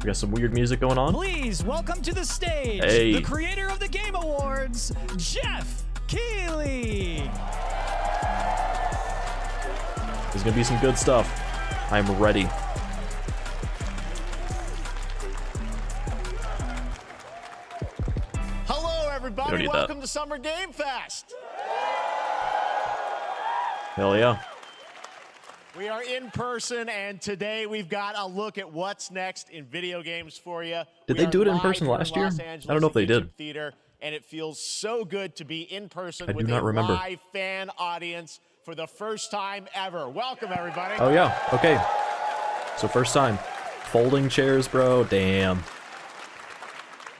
We got some weird music going on. Please welcome to the stage, the creator of the Game Awards, Geoff Keighley. There's gonna be some good stuff. I'm ready. Hello, everybody. Welcome to Summer Game Fest. Hell yeah. We are in person, and today we've got a look at what's next in video games for you. Did they do it in person last year? I don't know if they did. Theater, and it feels so good to be in person with a live fan audience for the first time ever. Welcome, everybody. Oh, yeah. Okay. So first time. Folding chairs, bro. Damn.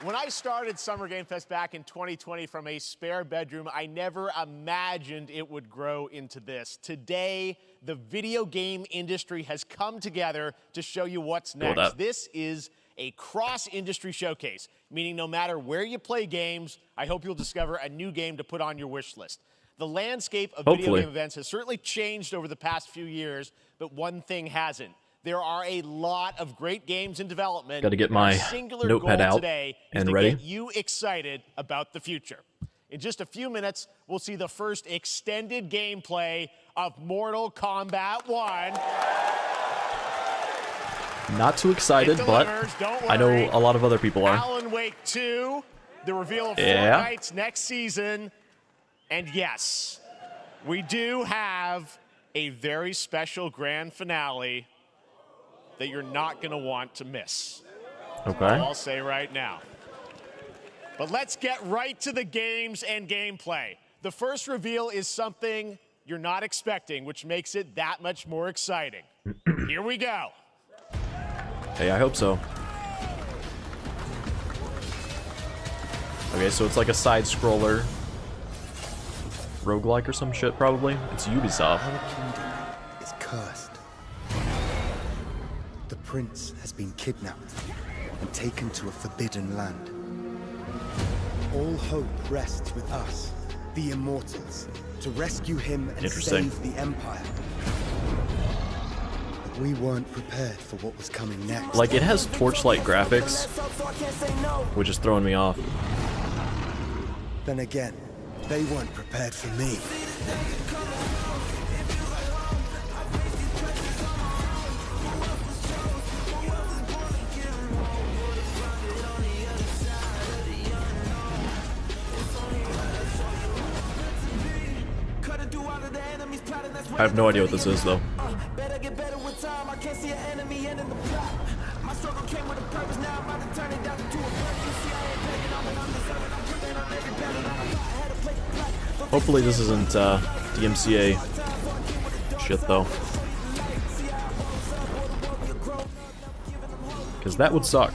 When I started Summer Game Fest back in 2020 from a spare bedroom, I never imagined it would grow into this. Today, the video game industry has come together to show you what's next. This is a cross-industry showcase, meaning no matter where you play games, I hope you'll discover a new game to put on your wish list. The landscape of video game events has certainly changed over the past few years, but one thing hasn't. There are a lot of great games in development. Got to get my notepad out and ready. Get you excited about the future. In just a few minutes, we'll see the first extended gameplay of Mortal Kombat 1. Not too excited, but I know a lot of other people are. Alan Wake 2, the reveal of Fortnite's next season. And yes, we do have a very special grand finale that you're not going to want to miss. Okay. I'll say right now. But let's get right to the games and gameplay. The first reveal is something you're not expecting, which makes it that much more exciting. Here we go. Hey, I hope so. Okay, so it's like a side-scroller. Roguelike or some shit, probably. It's Ubisoft. Our kingdom is cursed. The prince has been kidnapped and taken to a forbidden land. All hope rests with us, the Immortals, to rescue him and save the Empire. But we weren't prepared for what was coming next. Like, it has torchlight graphics, which is throwing me off. Then again, they weren't prepared for me. I have no idea what this is, though. Hopefully this isn't DMCA shit, though. Because that would suck.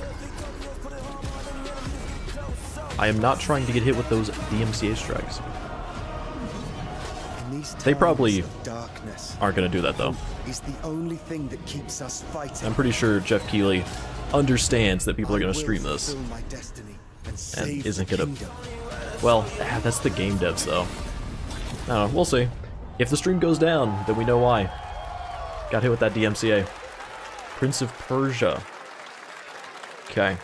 I am not trying to get hit with those DMCA strikes. They probably aren't going to do that, though. I'm pretty sure Geoff Keighley understands that people are going to stream this and isn't going to... Well, that's the game devs, though. I don't know, we'll see. If the stream goes down, then we know why. Got hit with that DMCA. Prince of Persia. Okay.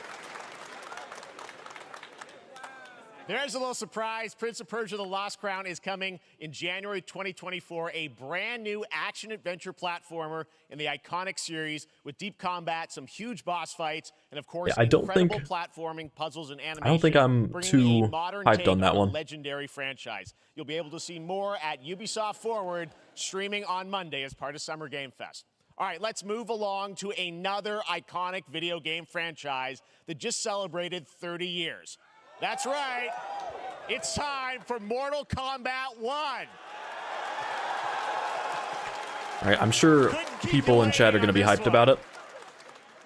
There's a little surprise. Prince of Persia: The Lost Crown is coming in January 2024. A brand new action-adventure platformer in the iconic series with deep combat, some huge boss fights, and of course, incredible platforming, puzzles, and animation. I don't think I'm too hyped on that one. Legendary franchise. You'll be able to see more at Ubisoft Forward, streaming on Monday as part of Summer Game Fest. All right, let's move along to another iconic video game franchise that just celebrated 30 years. That's right. It's time for Mortal Kombat 1. All right, I'm sure people in chat are going to be hyped about it.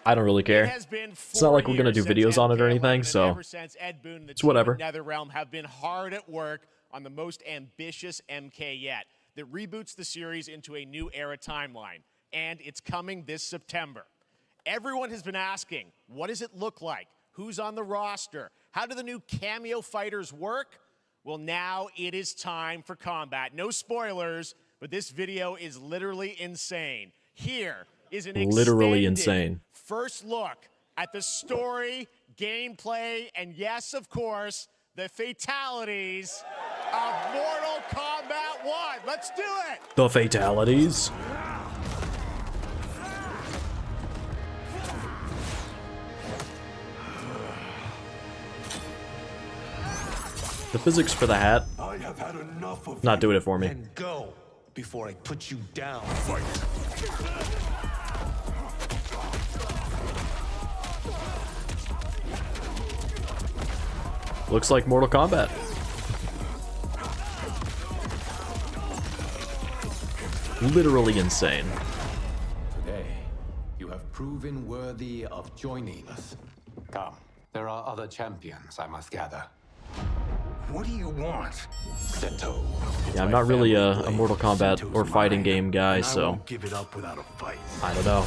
I don't really care. It's not like we're going to do videos on it or anything, so it's whatever. NetherRealm have been hard at work on the most ambitious MK yet that reboots the series into a new era timeline, and it's coming this September. Everyone has been asking, what does it look like? Who's on the roster? How do the new cameo fighters work? Well, now it is time for combat. No spoilers, but this video is literally insane. Here is an extended first look at the story, gameplay, and yes, of course, the fatalities of Mortal Kombat 1. Let's do it! The fatalities. The physics for the hat, I have had enough of not doing it for me. And go before I put you down. Fight. Looks like Mortal Kombat. Literally insane. Today, you have proven worthy of joining us. Come, there are other champions I must gather. What do you want? Seto. Yeah, I'm not really a Mortal Kombat or fighting game guy, I so won't give it up without a fight. I don't know.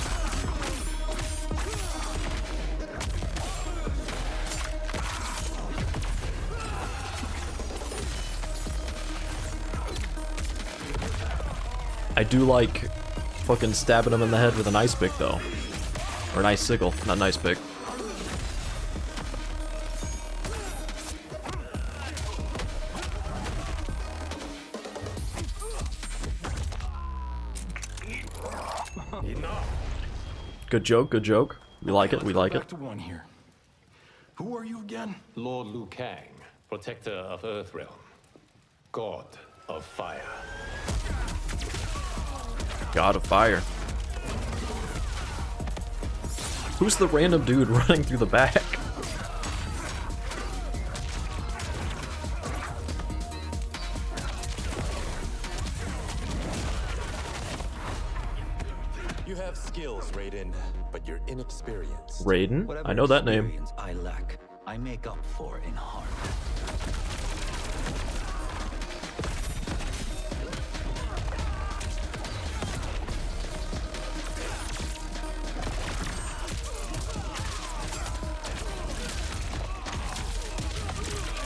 I do like fucking stabbing him in the head with an ice pick, though. Or an icicle, not an ice pick. Good joke, good joke. We like it, we like it. Back to one here. Who are you again? Lord Liu Kang, protector of Earthrealm, god of fire. God of fire. Who's the random dude running through the back? You have skills, Raiden, but you're inexperienced. Raiden? I know that name. Experience I lack, I make up for in heart.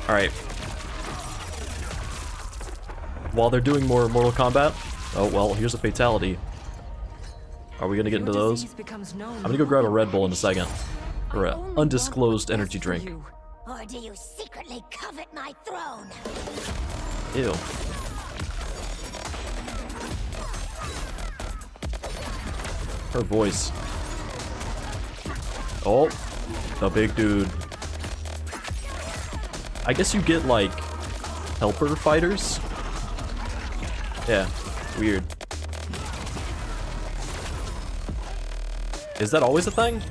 Alright. While they're doing more Mortal Kombat... Oh, well, here's a fatality. Are we gonna get into those? I'm gonna go grab a Red Bull in a second. Or an undisclosed energy drink. Or do you secretly covet my throne? Ew. Her voice. Oh, the big dude. I guess you get, like, helper fighters? Yeah, weird. Is that always a thing?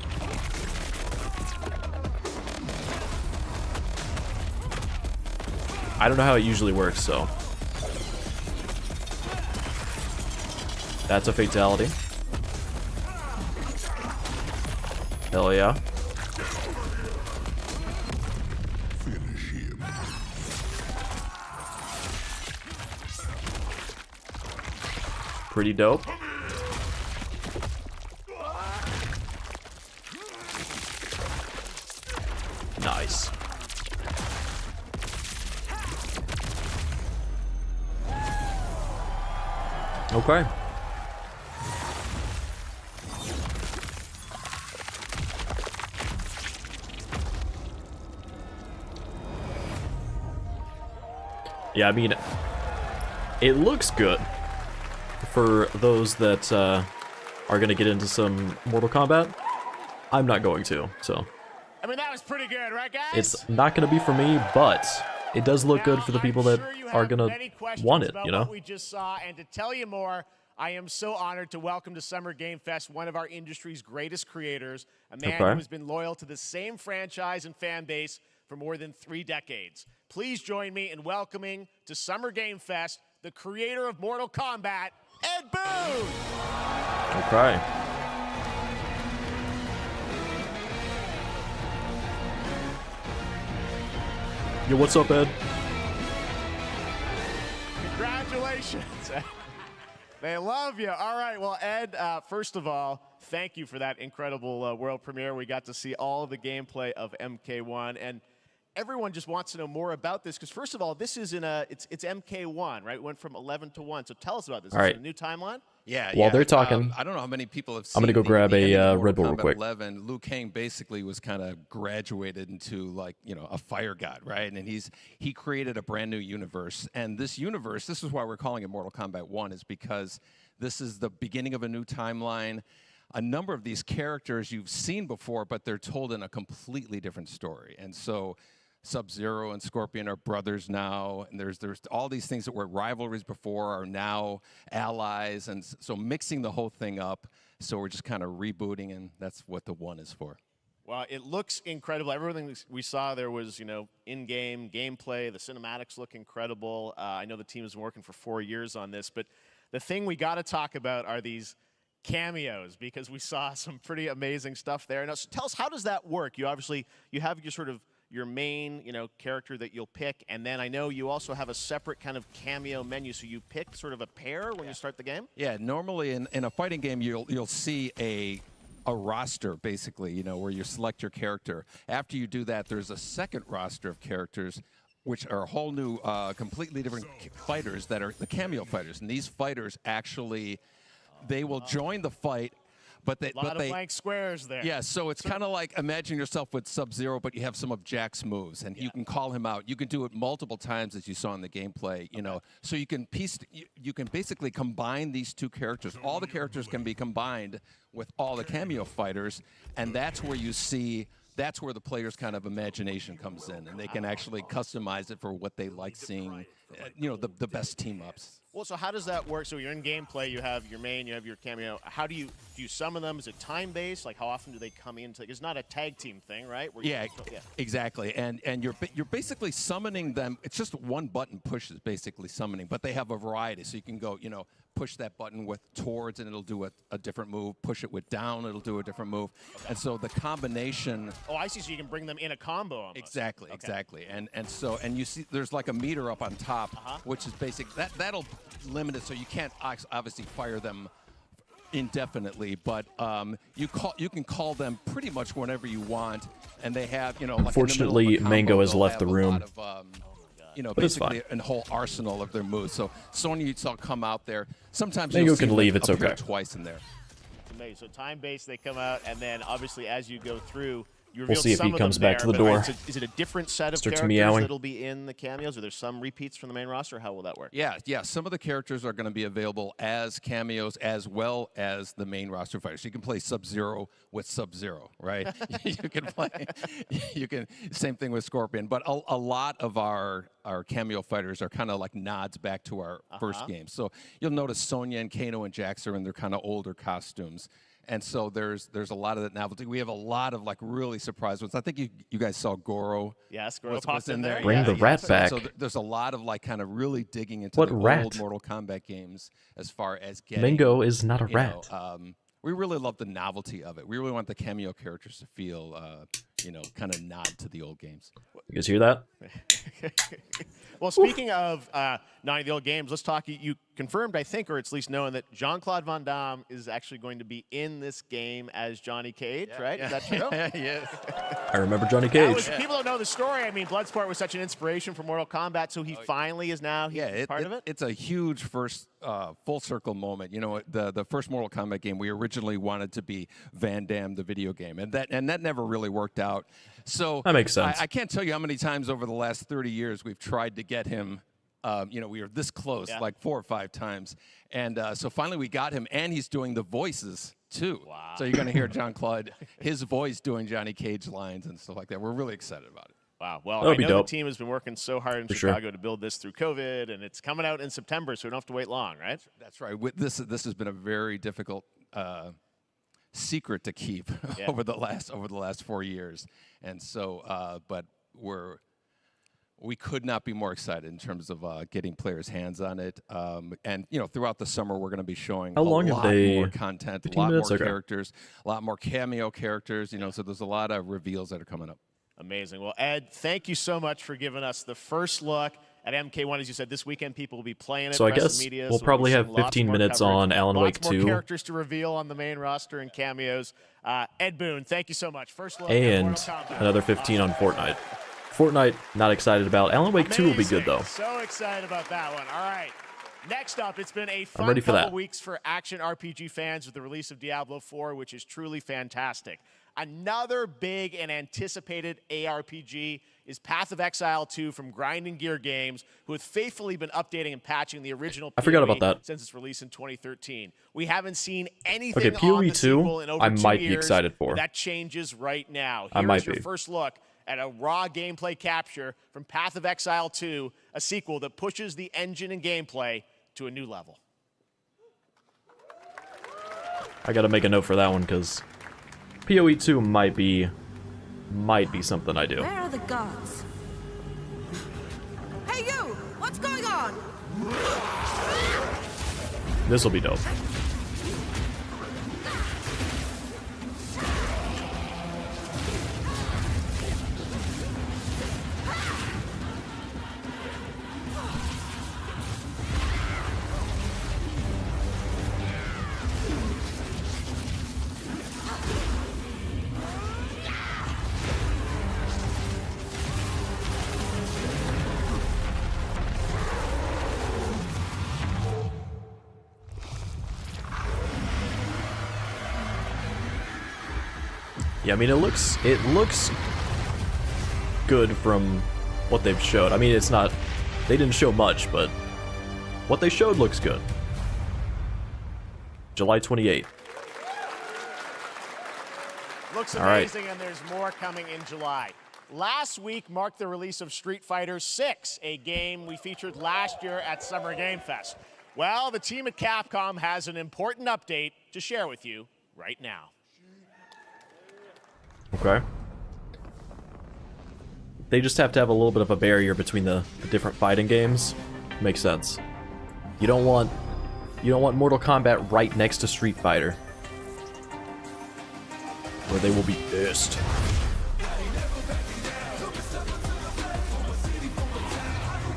I don't know how it usually works, so. That's a fatality. Hell yeah. Finish him. Pretty dope. Nice. Okay. Yeah, I mean, it looks good for those that are going to get into some Mortal Kombat. I'm not going to, so. I mean, that was pretty good, right, guys? It's not going to be for me, but it does look good for the people that are going to want it, you know? What we just saw, and to tell you more, I am so honored to welcome to Summer Game Fest one of our industry's greatest creators, a man who has been loyal to the same franchise and fan base for more than 3 decades. Please join me in welcoming to Summer Game Fest the creator of Mortal Kombat, Ed Boon! Okay. Yo, what's up, Ed? Congratulations. They love you. All right, well, Ed, first of all, thank you for that incredible world premiere. We got to see all of the gameplay of MK1, and everyone just wants to know more about this, because first of all, this is it's MK1, right? It went from 11 to 1, so tell us about this. All right. Is it a new timeline? While they're talking, I don't know how many people have seen I'm gonna go grab a Red Bull real Kombat quick. 11. Liu Kang basically was kind of graduated into like, you know, a fire god, right? And he created a brand new universe. And this universe, this is why we're calling it Mortal Kombat 1, is because this is the beginning of a new timeline. A number of these characters you've seen before, but they're told in a completely different story. And so Sub-Zero and Scorpion are brothers now, and there's all these things that were rivalries before are now allies, and so mixing the whole thing up. So we're just kind of rebooting, and that's what the 1 is for. Well, it looks incredible. Everything we saw there was, you know, in-game gameplay. The cinematics look incredible. I know the team has been working for 4 years on this, but the thing we got to talk about are these cameos, because we saw some pretty amazing stuff there. Now, so tell us, how does that work? You have your sort of your main, you know, character that you'll pick, and then I know you also have a separate kind of cameo menu, so you pick sort of a pair when you start the game? Yeah, normally in a fighting game, you'll see a roster, basically, you know, where you select your character. After you do that, there's a second roster of characters, which are a whole new, completely different fighters that are the cameo fighters. And these fighters actually, they will join the fight, but they... A lot of blank squares there. Yeah, so it's kind of like, imagine yourself with Sub-Zero, but you have some of Jack's moves, and you can call him out. You can do it multiple times, as you saw in the gameplay, you know. So you can you can basically combine these two characters. All the characters can be combined with all the cameo fighters, and that's where you see... That's where the player's kind of imagination comes in, and they can actually customize it for what they like seeing, you know, the best team-ups. Well, so how does that work? So you're in gameplay, you have your main, you have your cameo. How do you summon them? Is it time-based? Like, how often do they come in? It's not a tag team thing, right? Yeah, exactly. And you're basically summoning them. It's just one button push is basically summoning, but they have a variety. So you can go, you know, push that button with towards, and it'll do a different move. Push it with down, it'll do a different move. And so the combination... Oh, I see. So you can bring them in a combo almost. Exactly, exactly. And you see there's like a meter up on top, which is basic. That'll limit it, so you can't obviously fire them indefinitely, but you can call them pretty much whenever you want, and they have, you know, like unfortunately, Mango has left the room. You know, but basically a whole arsenal of their moves. So Sonya, you saw come out there. Sometimes Mango you'll see can leave. It's appear okay. Twice in there. So time-based, they come out, and then obviously as you go through, you we'll see if he comes back to the door. Is it a different set of Starts characters meowing. that'll be in the cameos? Are there some repeats from the main roster? How will that work? Yeah. Some of the characters are going to be available as cameos as well as the main roster fighters. You can play Sub-Zero with Sub-Zero, right? Same thing with Scorpion. But a lot of our cameo fighters are kind of like nods back to our first game. So you'll notice Sonya and Kano and Jax are in their kind of older costumes. And so there's a lot of that novelty. We have a lot of like really surprise ones. I think you guys saw Goro. Yes, Goro popped in there. Bring the rat back. So there's a lot of like kind of really digging into the old Mortal Kombat games as far as getting. Mango is not a rat. We really love the novelty of it. We really want the cameo characters to feel, you know, kind of nod to the old games. You guys hear that? Well, speaking of nodding the old games, let's talk. You confirmed, I think, or it's at least known, that Jean-Claude Van Damme is actually going to be in this game as Johnny Cage, right? Is that true? Yes. I remember Johnny Cage. People don't know the story. I mean, Bloodsport was such an inspiration for Mortal Kombat, so he finally is now part of it? It's a huge first full circle moment. You know, the first Mortal Kombat game, we originally wanted to be Van Damme, the video game, and that never really worked out. So that makes sense. I can't tell you how many times over the last 30 years we've tried to get him. You know, we were this close, like 4 or 5 times. And so finally we got him, and he's doing the voices, too. Wow. So you're going to hear Jean-Claude, his voice doing Johnny Cage lines and stuff like that. We're really excited about it. Wow. Well, That'll I know dope. the team has been working so hard in Chicago to build this through COVID, and it's coming out in September, so we don't have to wait long, right? That's right. This has been a very difficult secret to keep over the last 4 years. And so, but we could not be more excited in terms of getting players' hands on it. And, you know, throughout the summer, we're going to be showing a lot more content, a lot more characters, a lot more cameo characters, you know, so there's a lot of reveals that are coming up. Amazing. Well, Ed, thank you so much for giving us the first look at MK1. As you said, this weekend people will be playing it. So I guess we'll probably have 15 minutes on Alan Wake 2. Lots more characters to reveal on the main roster and cameos. Ed Boon, thank you so much. First look and at another 15 on Fortnite. Fortnite, not excited about. Alan Wake 2 will be good, though. So excited about that one. All right. Next up, it's been a I'm ready fun for couple that. weeks for action RPG fans with the release of Diablo 4, which is truly fantastic. Another big and anticipated ARPG is Path of Exile 2 from Grind & Gear Games, who have faithfully been updating and patching the original I forgot PoE about that. since its release in 2013. We haven't seen anything Okay, PoE on the 2, sequel in over I 2 might be years. excited for. That changes right now. I Here might is your be. first look at a raw gameplay capture from Path of Exile 2, a sequel that pushes the engine and gameplay to a new level. I gotta make a note for that one, because PoE 2 might be something I do. Where are the gods? Hey you! What's going on? This will be dope. Yeah, I mean, it looks good from what they've showed. I mean, it's not, they didn't show much, but what they showed looks good. July 28th. Looks All right. amazing, and there's more coming in July. Last week marked the release of Street Fighter 6, a game we featured last year at Summer Game Fest. Well, the team at Capcom has an important update to share with you right now. Okay. They just have to have a little bit of a barrier between the different fighting games. Makes sense. You don't want Mortal Kombat right next to Street Fighter, where they will be pissed.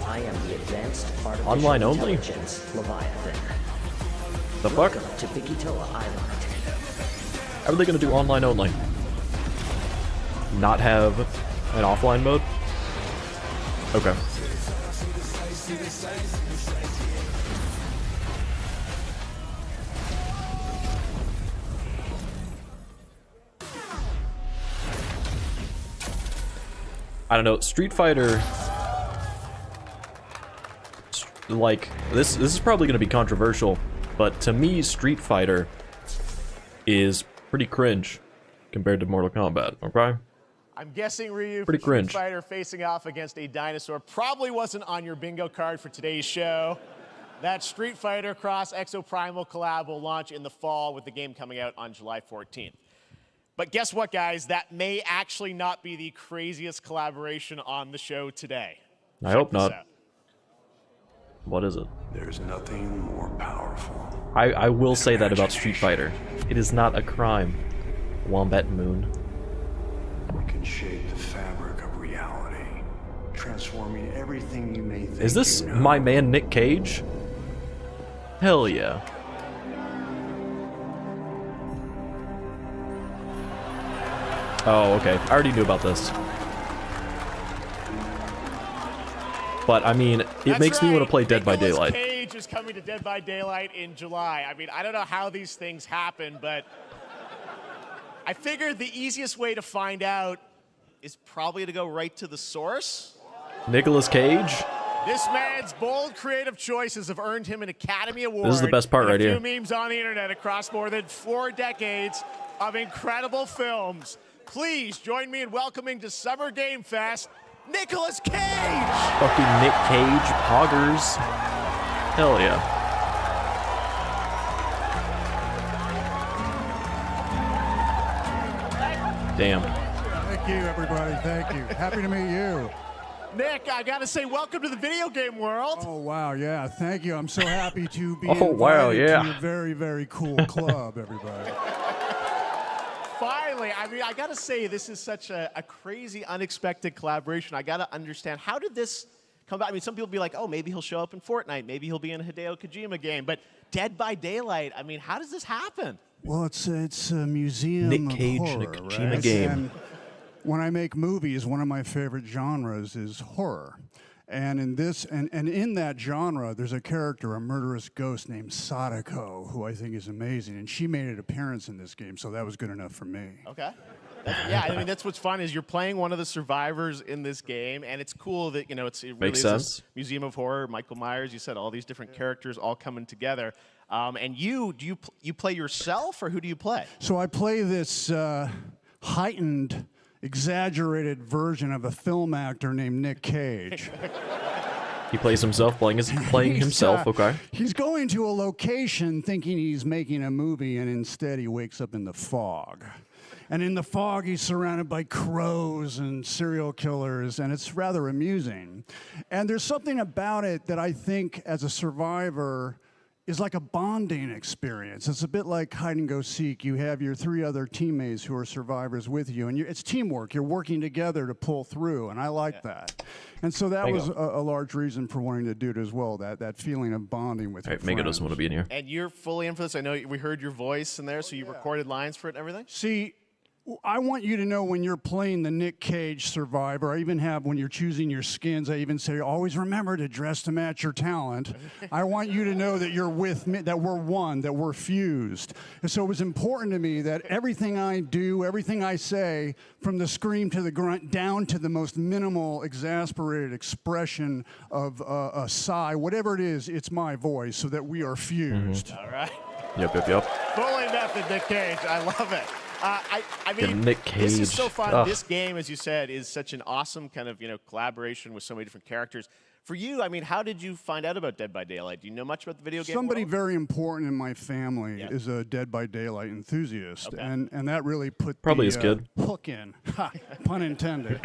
I am the advanced artificial Online only? intelligence Leviathan. The fuck? Welcome to Bikitoa Island. How are they gonna do online only? Not have an offline mode? Okay. I don't know, Street Fighter, like, this is probably gonna be controversial, but to me, Street Fighter is pretty cringe compared to Mortal Kombat, okay? I'm guessing, Ryu, Pretty for Street cringe. Fighter facing off against a dinosaur probably wasn't on your bingo card for today's show. That Street Fighter Cross Exoprimal collab will launch in the fall, with the game coming out on July 14th. But guess what, guys? That may actually not be the craziest collaboration on the show today. I Check hope this not. out. What is it? There's nothing more powerful. I will say that about Street Fighter. It is not a crime. Wombat Moon. We can shape the fabric of reality, transforming everything you may think. Is this you know. my man Nick Cage? Hell yeah. Oh, okay. I already knew about this. But, I mean, it That's makes me want to right. play Dead by Nicolas Daylight. Cage is coming to Dead by Daylight in July. I mean, I don't know how these things happen, but I figured the easiest way to find out is probably to go right to the source. Nicolas Cage? This man's bold creative choices have earned him an Academy Award. This is the best part and right a here. few memes on the internet across more than 4 decades of incredible films. Please join me in welcoming to Summer Game Fest, Nicolas Cage! Fucking Nick Cage, poggers. Hell yeah. Damn. Thank you, everybody. Thank you. Happy to meet you. Nick, I gotta say, welcome to the video game world. Oh, wow. Yeah, thank you. I'm so happy to be Oh, wow, invited yeah. to your very, very cool club, everybody. Finally, I mean, I gotta say, this is such a crazy, unexpected collaboration. I gotta understand, how did this come about? I mean, some people be like, oh, maybe he'll show up in Fortnite. Maybe he'll be in a Hideo Kojima game. But Dead by Daylight, I mean, how does this happen? Well, it's a museum Nick of Cage in a horror, Kojima right? game. And when I make movies, one of my favorite genres is horror. And in this, and in that genre, there's a character, a murderous ghost named Sadako, who I think is amazing, and she made an appearance in this game, so that was good enough for me. Okay. Yeah, I mean, that's what's fun is you're playing one of the survivors in this game, and it's cool that, it really Makes is sense. this Museum of Horror, Michael Myers, you said all these different characters all coming together. And you play yourself, or who do you play? So I play this heightened, exaggerated version of a film actor named Nick Cage. He plays himself playing himself. Okay. He's going to a location thinking he's making a movie, and instead he wakes up in the fog. And in the fog, he's surrounded by crows and serial killers, and it's rather amusing. And there's something about it that I think, as a survivor, is like a bonding experience. It's a bit like hide and go seek. You have your 3 other teammates who are survivors with you, and it's teamwork. You're working together to pull through, and I like that. And so that was a large reason for wanting to do it as well, that feeling of bonding with your Mega friends. doesn't want to be in here. And you're fully in for this. I know we heard your voice in there, so you recorded lines for it and everything? See, I want you to know when you're playing the Nick Cage survivor, I even have when you're choosing your skins, I even say, always remember to dress to match your talent. I want you to know that you're with me, that we're one, that we're fused. And so it was important to me that everything I do, everything I say, from the scream to the grunt, down to the most minimal, exasperated expression of a sigh, whatever it is, it's my voice, so that we are fused. All right. Yep. Fully method, Nick Cage. I love it. I mean, Nick this is Cage. so fun. Ugh. This game, as you said, is such an awesome kind of collaboration with so many different characters. For you, I mean, how did you find out about Dead by Daylight? Do you know much about the video game Somebody world? very important in my family is a Dead by Daylight enthusiast, Okay. and that really put Probably the his kid. hook in. Ha, pun intended.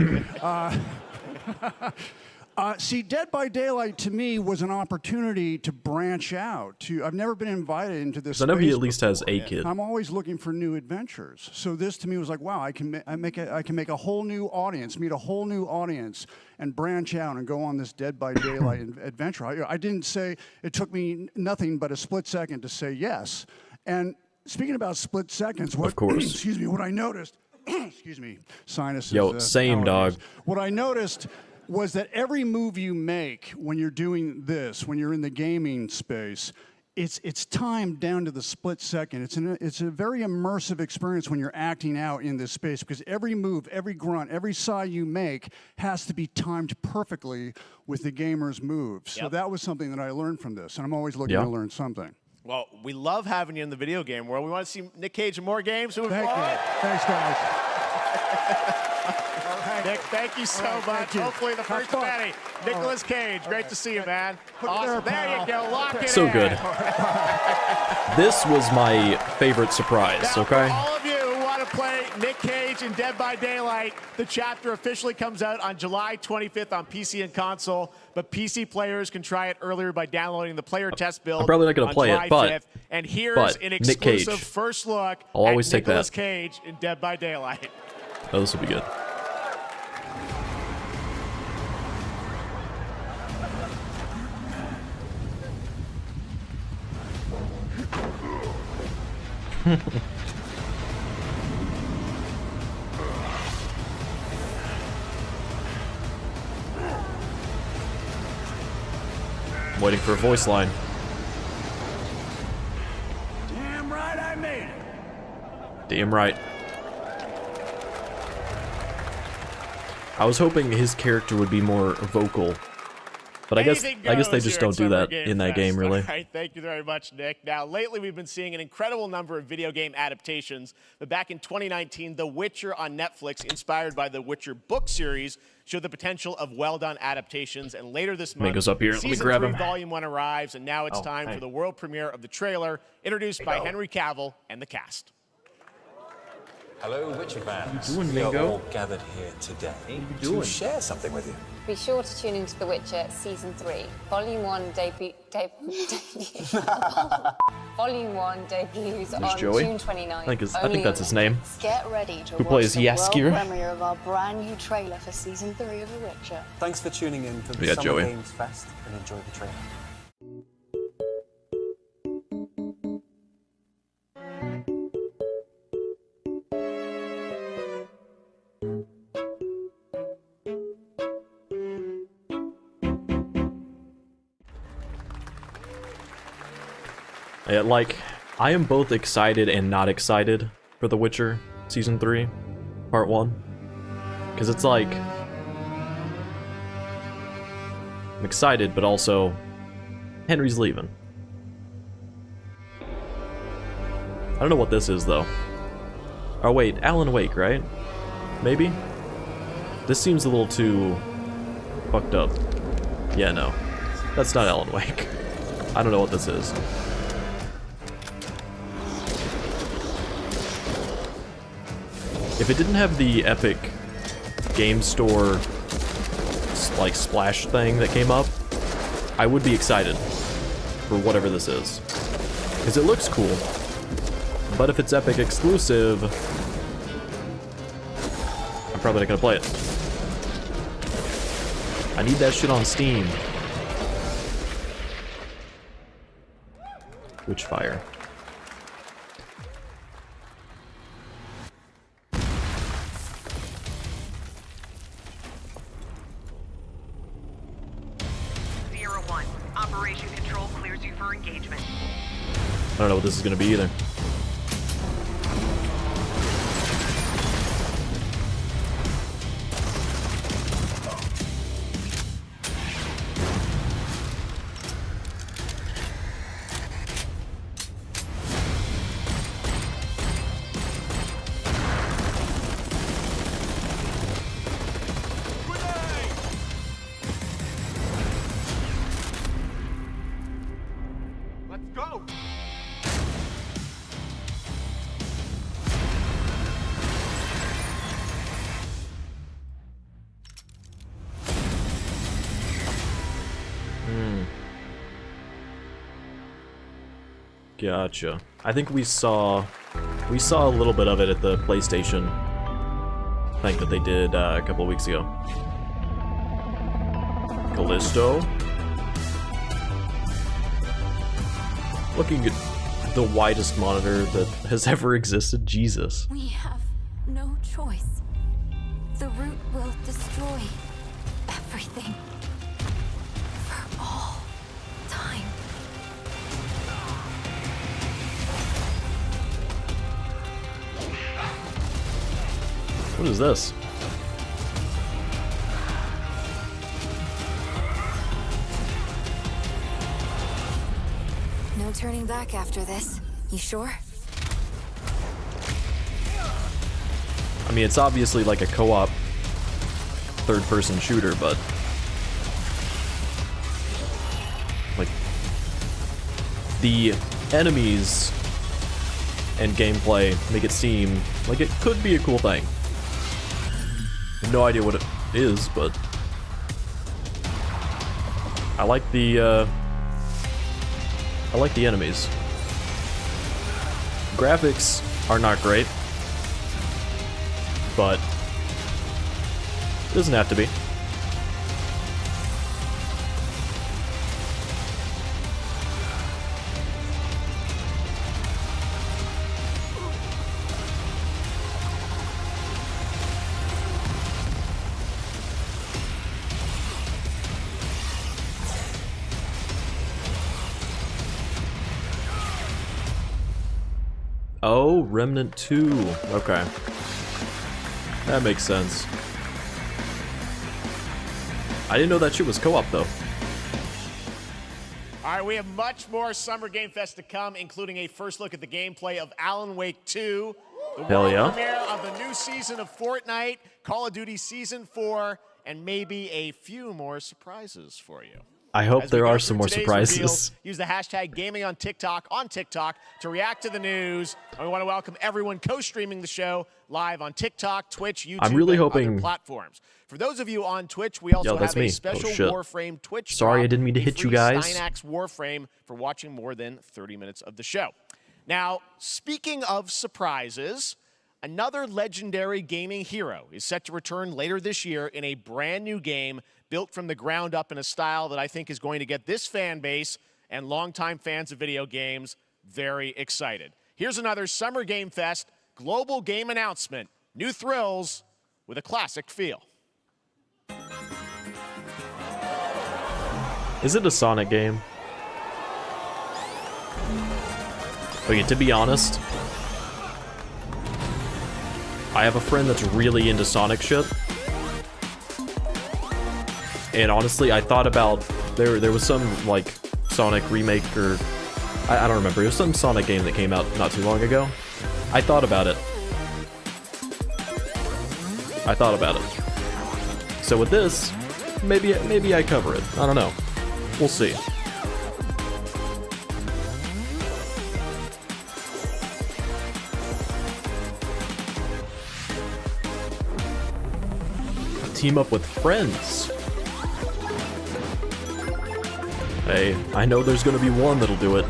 See, Dead by Daylight to me was an opportunity to branch out. I've never been invited into this. I know he space at least has a kid. I'm always looking for new adventures. So this to me was like, wow, I can make a whole new audience, meet a whole new audience, and branch out and go on this Dead by Daylight adventure. I didn't say, it took me nothing but a split second to say yes. And speaking about split seconds, Of course. Excuse me, what I noticed, excuse me, sinuses. Yo, same, allergies. dog. What I noticed was that every move you make when you're doing this, when you're in the gaming space, it's timed down to the split second. It's a very immersive experience when you're acting out in this space, because every move, every grunt, every sigh you make has to be timed perfectly with the gamer's moves. So that was something that I learned from this, and I'm always looking to learn something. Well, we love having you in the video game world. We want to see Nick Cage in more games. Thank you. Thanks, guys. Nick, thank you so much. Hopefully the first of many. Nicolas Cage, great to see you, man. Awesome. There you go. Lock it in. So good. This was my favorite surprise, Now, okay? for all of you who want to play Nick Cage in Dead by Daylight, the chapter officially comes out on July 25th on PC and console, but PC players can try it earlier by downloading the player test build. I'm probably not going to play July it, but 5th. And here's an Nick Cage. exclusive first look I'll always at take that. Nicolas Cage in Dead by Daylight. Oh, this will be good. I'm waiting for a voice line. Damn right I made it. Damn right. I was hoping his character would be more vocal, but I guess they just don't do that in that game, really. All right, thank you very much, Nick. Now, lately we've been seeing an incredible number of video game adaptations, but back in 2019, The Witcher on Netflix, inspired by the Witcher book series, showed the potential of well-done adaptations, and later this month, Mango's up here. Let me Season grab 3, him. Volume 1 arrives, and now it's time for the world premiere of the trailer, introduced by Henry Cavill and the cast. Hello, Witcher fans. What you doing, We are Mingo? all gathered here today doing? to share something with you. Be sure to tune into The Witcher Season 3. Volume 1 Volume 1 debuts on Joey. June 29th. I think that's his name. Get ready to Who watch plays the Jaskier? world premiere of our brand new trailer for Season 3 of The Witcher. Thanks for tuning in to the Yeah, Summer Joey. Games Fest and enjoy the trailer. Like, I am both excited and not excited for The Witcher Season 3, Part 1. Because it's like... I'm excited, but also... Henry's leaving. I don't know what this is, though. Oh, wait. Alan Wake, right? Maybe? This seems a little too... fucked up. Yeah, no. That's not Alan Wake. I don't know what this is. If it didn't have the epic game store like splash thing that came up, I would be excited for whatever this is. Because it looks cool. But if it's Epic exclusive, I'm probably not gonna play it. I need that shit on Steam. Witchfire. Operation Control clears you for engagement. I don't know what this is gonna be either. Gotcha. I think we saw a little bit of it at the PlayStation thing that they did a couple of weeks ago. Callisto. Looking at the widest monitor that has ever existed. Jesus. We have no choice. The root will destroy everything. For all time. What is this? No turning back after this. You sure? I mean, it's obviously like a co-op third-person shooter, but like the enemies and gameplay make it seem like it could be a cool thing. No idea what it is, but I like the enemies. Graphics are not great, but it doesn't have to be. Oh, Remnant 2. Okay. That makes sense. I didn't know that shit was co-op, though. All right, we have much more Summer Game Fest to come, including a first look at the gameplay of Alan Wake 2, the world premiere of the new season of Fortnite, Call of Duty Season 4, and maybe a few more surprises for you. I hope there are some more surprises. Reveals, use the hashtag gaming on TikTok to react to the news. And we want to welcome everyone co-streaming the show live on TikTok, Twitch, YouTube, I'm really and hoping... other platforms. For those of you on Twitch, we also have a special Warframe Twitch Sorry, I didn't mean to hit you guys. Steinax Warframe for watching more than 30 minutes of the show. Now, speaking of surprises, another legendary gaming hero is set to return later this year in a brand new game built from the ground up in a style that I think is going to get this fan base and longtime fans of video games very excited. Here's another Summer Game Fest global game announcement. New thrills with a classic feel. Is it a Sonic game? Okay, to be honest, I have a friend that's really into Sonic shit. And honestly, I thought about, there was some, like, Sonic remake, or, I don't remember, it was some Sonic game that came out not too long ago. I thought about it. So with this, maybe I cover it. I don't know. We'll see. Team up with friends. Hey, I know there's gonna be one that'll do it.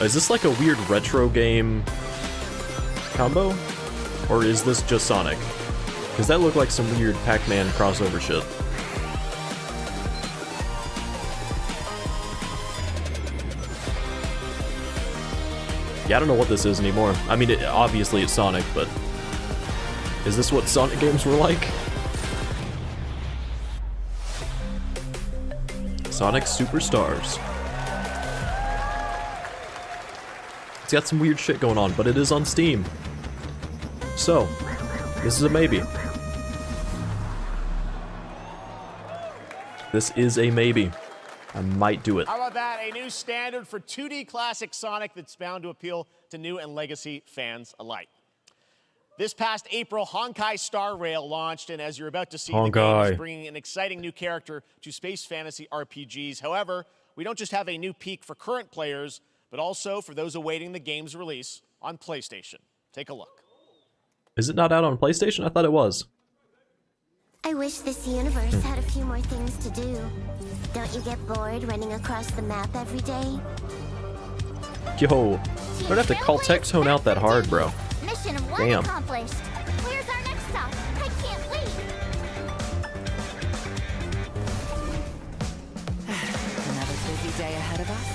Is this like a weird retro game combo? Or is this just Sonic? Because that looked like some weird Pac-Man crossover shit. Yeah, I don't know what this is anymore. I mean, obviously it's Sonic, but is this what Sonic games were like? Sonic Superstars. It's got some weird shit going on, but it is on Steam. So, this is a maybe. This is a maybe. I might do it. How about that? A new standard for 2D classic Sonic that's bound to appeal to new and legacy fans alike. This past April, Honkai Star Rail launched, and as you're about to see, the game is bringing an exciting new character to space fantasy RPGs. However, we don't just have a new peak for current players, but also for those awaiting the game's release on PlayStation. Take a look. Is it not out on PlayStation? I thought it was. I wish this universe had a few more things to do. Don't you get bored running across the map every day? Yo, don't have to call Tech-Tone out that hard, bro. Mission one Damn. accomplished. Where's our next stop? I can't wait. Another busy day ahead of us.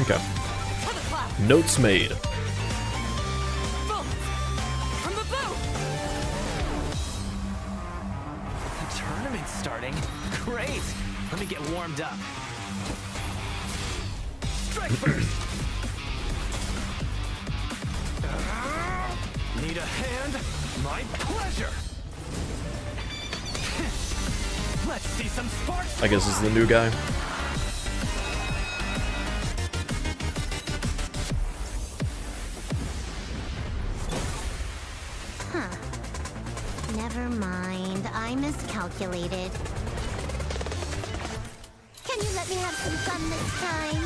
Okay. Notes made. From the boat! The tournament's starting. Great! Let me get warmed up. Strike first! Need a hand? My pleasure! Let's see some sparks! I guess this is the new guy. Never mind. I miscalculated. Can you let me have some fun this time?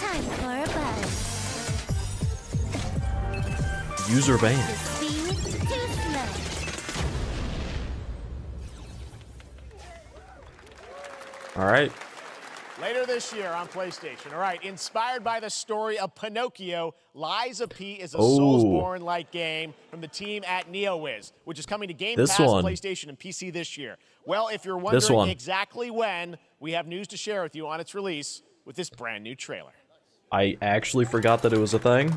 Time for a buzz. User ban. Speed too slow. All right. Later this year on PlayStation. All right, inspired by the story of Pinocchio, Lies of P is a Soulsborne-like game from the team at NeoWiz, which is coming to Game Pass, PlayStation, and PC this year. Well, if you're wondering exactly when, we have news to share with you on its release with this brand new trailer. I actually forgot that it was a thing.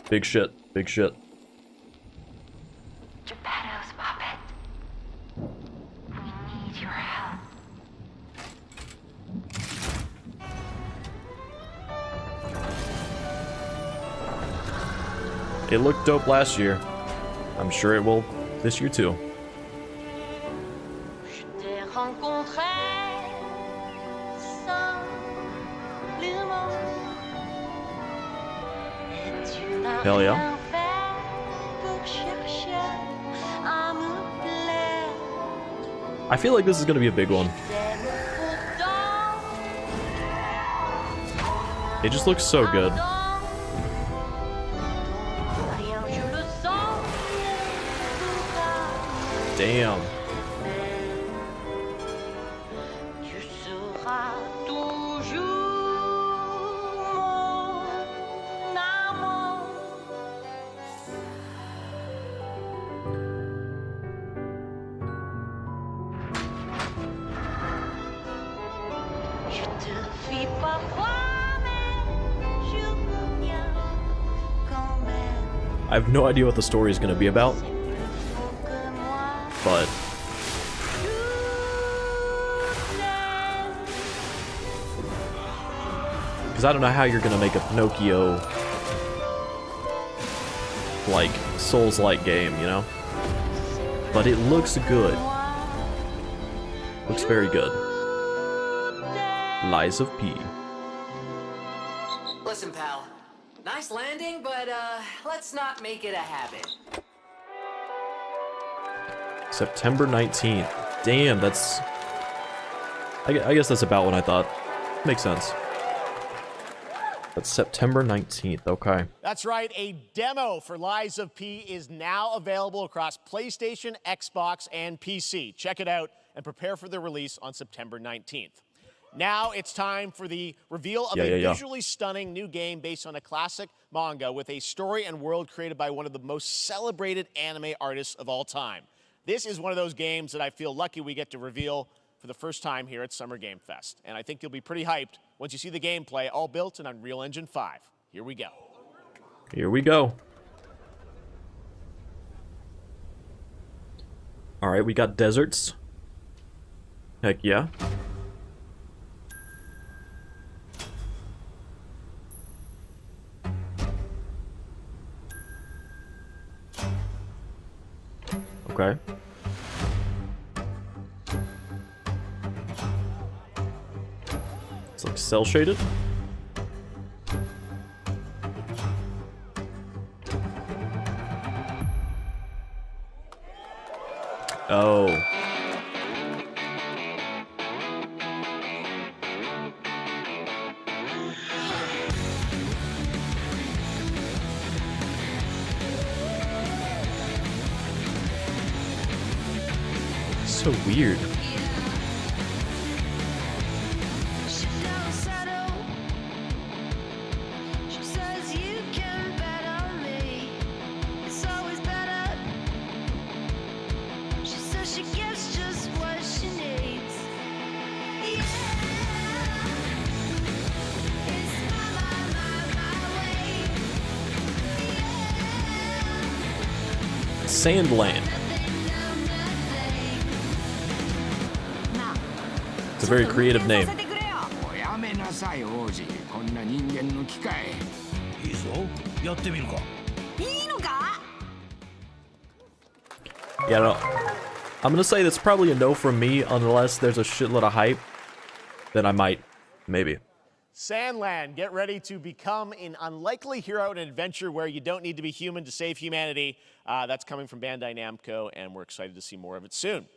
Big shit. Big shit. Geppetto's puppet. We need your help. It looked dope last year. I'm sure it will this year too. Hell yeah. I feel like this is gonna be a big one. It just looks so good. Damn. I have no idea what the story is going to be about, but because I don't know how you're going to make a Pinocchio like Souls-like game, you know? But it looks good. Looks very good. Lies of P. Listen, pal. Nice landing, but let's not make it a habit. September 19th. Damn, that's... I guess that's about what I thought. Makes sense. That's September 19th, okay. That's right, a demo for Lies of P is now available across PlayStation, Xbox, and PC. Check it out and prepare for the release on September 19th. Now it's time for the reveal of a visually stunning new game based on a classic manga with a story and world created by one of the most celebrated anime artists of all time. This is one of those games that I feel lucky we get to reveal for the first time here at Summer Game Fest. And I think you'll be pretty hyped once you see the gameplay, all built in Unreal Engine 5. Here we go. Here we go. Alright, we got deserts. Heck yeah. Okay. It's like cell shaded. Oh. So weird. Sandland. It's a very creative name. Yeah, no. I'm gonna say that's probably a no from me unless there's a shitload of hype. Then I might, maybe. Sandland, get ready to become an unlikely hero in an adventure where you don't need to be human to save humanity. That's coming from Bandai Namco, and we're excited to see more of it soon.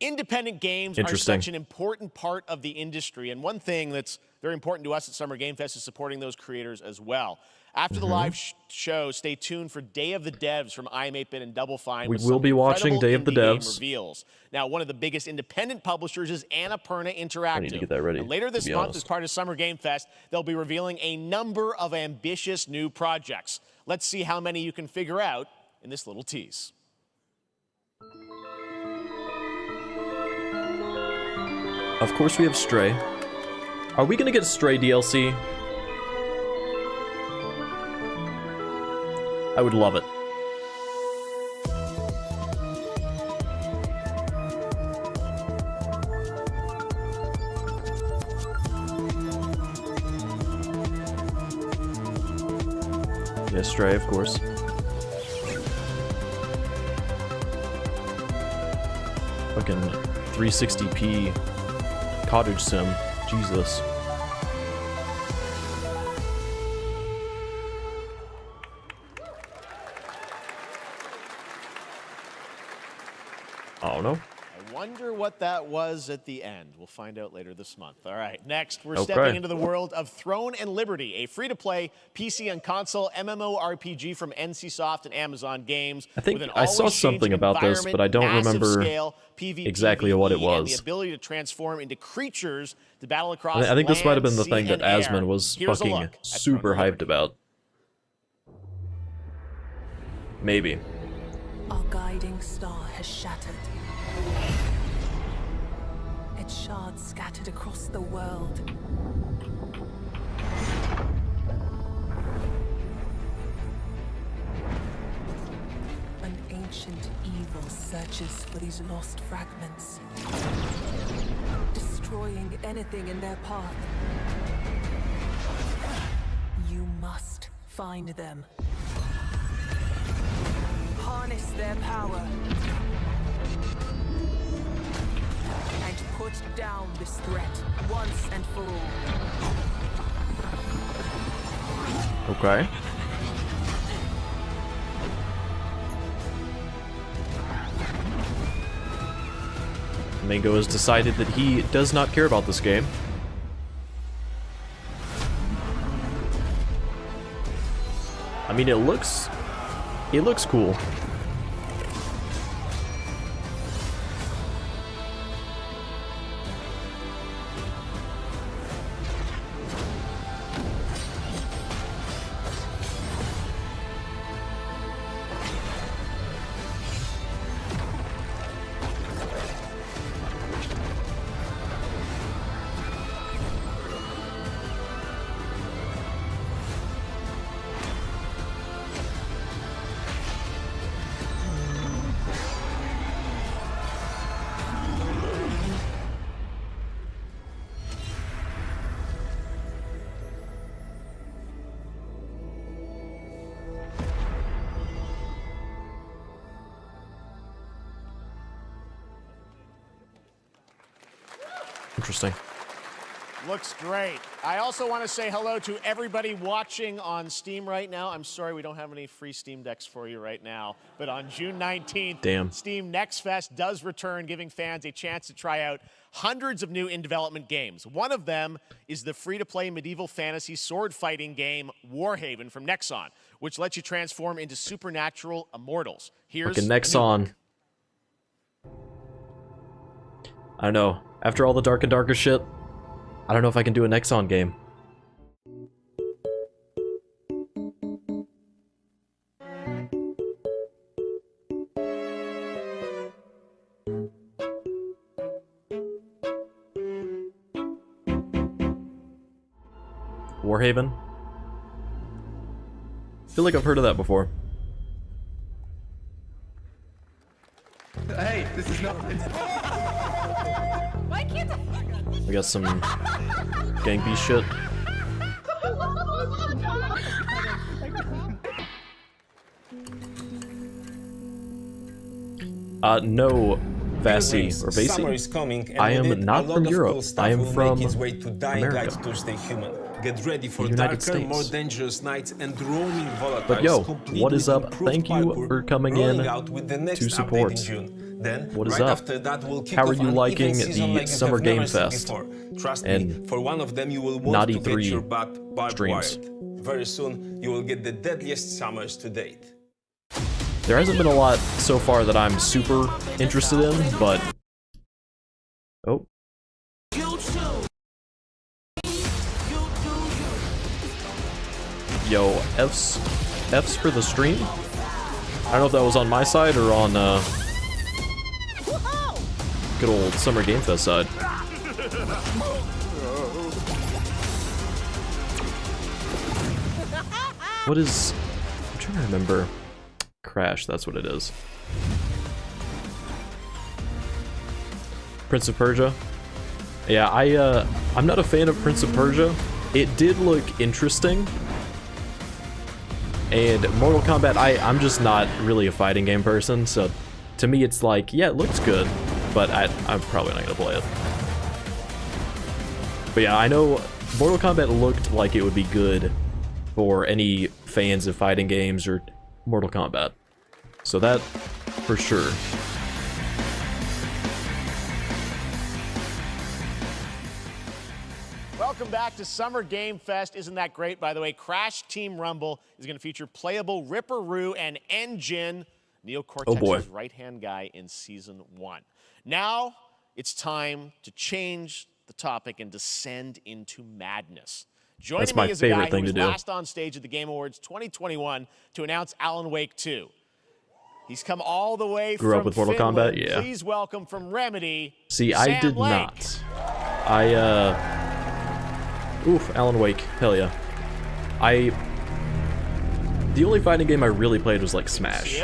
Independent games are such an important part of the industry, and one thing that's very important to us at Summer Game Fest is supporting those creators as well. After the live show, stay tuned for Day of the Devs from IM8bit and Double Fine. We will be watching Day of the Devs. Reveals. Now, one of the biggest independent publishers is Annapurna Interactive. I need to get that ready. And later this month, as part of Summer Game Fest, they'll be revealing a number of ambitious new projects. Let's see how many you can figure out in this little tease. Of course we have Stray. Are we gonna get Stray DLC? I would love it. Yeah, Stray, of course. Fucking 360p cottage sim. Jesus. I don't know. I wonder what that was at the end. We'll find out later this month. All right, next we're stepping into the world of Throne and Liberty, a free-to-play PC and console MMORPG from NCSoft and Amazon Games. I think I saw something about this, but I don't remember exactly what it was. And the ability to transform into creatures to battle across I think this might have been the thing that Asmund Asmund was fucking super hyped about. Maybe. Our guiding star has shattered. Its shards scattered across the world. evil searches for these lost fragments, destroying anything in their path. You must find them. Harness their power. And put down this threat once and for all. Okay. Mango has decided that he does not care about this game. I mean, it looks cool. Interesting. Looks great. I also want to say hello to everybody watching on Steam right now. I'm sorry we don't have any free Steam Decks for you right now, but on June 19th, Steam Next Fest does return, giving fans a chance to try out hundreds of new in-development games. One of them is the free-to-play medieval fantasy sword fighting game Warhaven from Nexon, which lets you transform into supernatural immortals. Here's Fucking Nexon. I don't know. After all the Dark and Darker shit, I don't know if I can do a Nexon game. Warhaven? I feel like I've heard of that before. Hey, this is not... Why can't We got some gang beast shit. No, Vasi or Vasi. I am not from Europe. I am from America. Get ready for United darker, more States. dangerous nights and roaming volatiles. But yo, complete what is with up? improved Thank you parkour, for coming rolling in out with the next to update support. in June. Then, What is right up? after that, we'll kick How are off you an liking event season the like you Summer have Game never seen Fest before. Trust me, and for one of them you will want Naughty to get 3 your butt barbed streams? wired. Very soon, you will get the deadliest summers to date. There hasn't been a lot so far that I'm super interested in, but... Oh. Yo, F's for the stream? I don't know if that was on my side or on, good old Summer Game Fest side. What is... I'm trying to remember. Crash, that's what it is. Prince of Persia? Yeah, I'm not a fan of Prince of Persia. It did look interesting. And Mortal Kombat, I'm just not really a fighting game person, so to me it's like, yeah, it looks good, but I'm probably not gonna play it. But yeah, I know Mortal Kombat looked like it would be good for any fans of fighting games or Mortal Kombat. So that, for sure. Welcome back to Summer Game Fest. Isn't that great, by the way? Crash Team Rumble is going to feature playable Ripperoo and Engine, Neo Cortex's right-hand guy in Season 1. Now, it's time to change the topic and descend into madness. Joining That's my me is a favorite guy thing who to was do. last on stage at the Game Awards 2021 to announce Alan Wake 2. He's come all the way Grew from up with Mortal Finland. Kombat, yeah. Please welcome from Remedy, See, Sam I did Lake. not. Oof, Alan Wake, hell yeah. The only fighting game I really played was like Smash.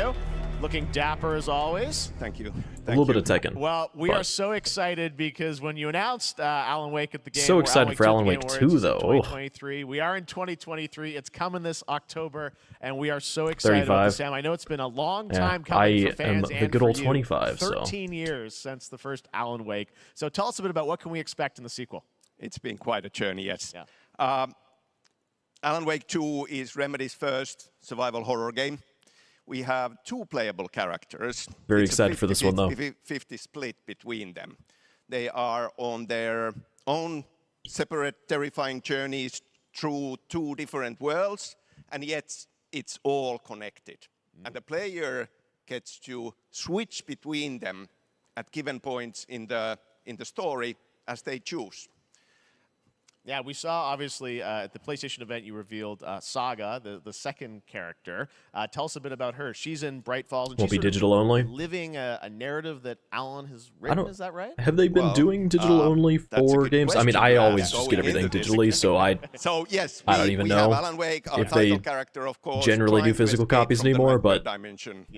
Looking dapper as always. Thank you. A little bit of Tekken. Well, we are so excited because when you announced Alan Wake at the game, so excited for Alan Wake 2, though. 2023. We are in 2023. It's coming this October, and we are so excited about this, Sam. I know it's been a long time coming for fans and and the good for old you. 25. 13 years since the first Alan Wake. So tell us a bit about what can we expect in the sequel. It's been quite a journey, yes. Yeah. Alan Wake 2 is Remedy's first survival horror game. We have 2 playable characters. Very excited for this one, though. 50 split between them. They are on their own separate, terrifying journeys through 2 different worlds, and yet it's all connected. And the player gets to switch between them at given points in the story as they choose. Yeah, we saw, obviously, at the PlayStation event, you revealed Saga, the second character. Tell us a bit about her. She's in Bright Falls. And Won't she's be digital only? Living a narrative that Alan has written, is that right? Have they been doing digital only for games? I mean, I always just get everything digitally, so I don't even know Alan Wake, if they character, of course, generally do physical copies anymore, but I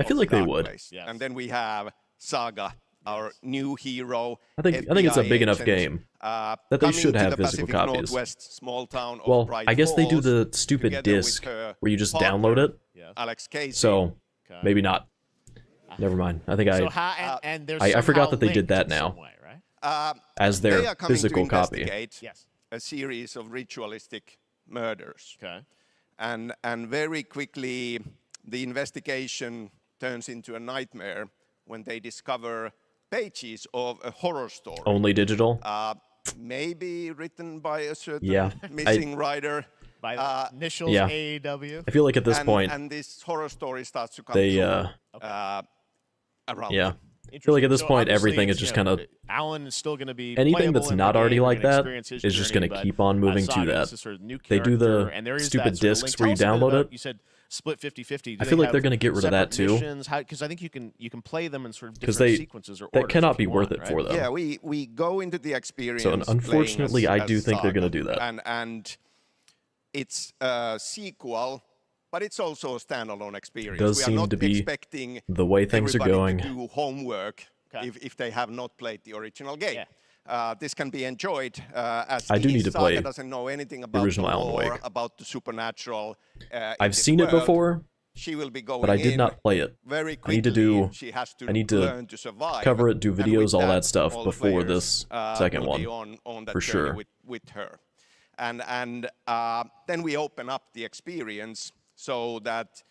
feel like they would. And then we have Saga, our new hero. I think it's a big enough game that they should have physical copies. Small town of Well, Bright I guess they do Falls, the stupid disc where you just download it. Alex Casey. So maybe not. Never mind. I think I forgot that they did that now as their physical copy. A series of ritualistic murders. And very quickly the investigation turns into a nightmare when they discover pages of a horror story. Only digital? Maybe written by a certain missing writer. By the initials AEW. I feel like at this point... And this horror story starts to come around. Yeah. I feel like at this point, everything is just kind of... Alan is still going to be anything that's not already like that is just going to keep on moving to that. They do the stupid discs where you download it. You said split 50-50. I feel like they're going to get rid of that too. Because I think you can play them in sort of different sequences or orders. That cannot be worth it for them. Yeah, we go into the experience. So unfortunately, I do think they're going to do that. And it's a sequel, but it's also a standalone experience. It does seem to be the way things are going. To do homework if they have not played the original game. This can be enjoyed as I do need to play doesn't know anything about the original Alan Wake. About the supernatural. I've seen it before, she will be going but I did not play it. Very quickly, I need to learn to survive, cover it, do videos, all that stuff all before this second one, on that for sure. With her. And then we open up the experience so that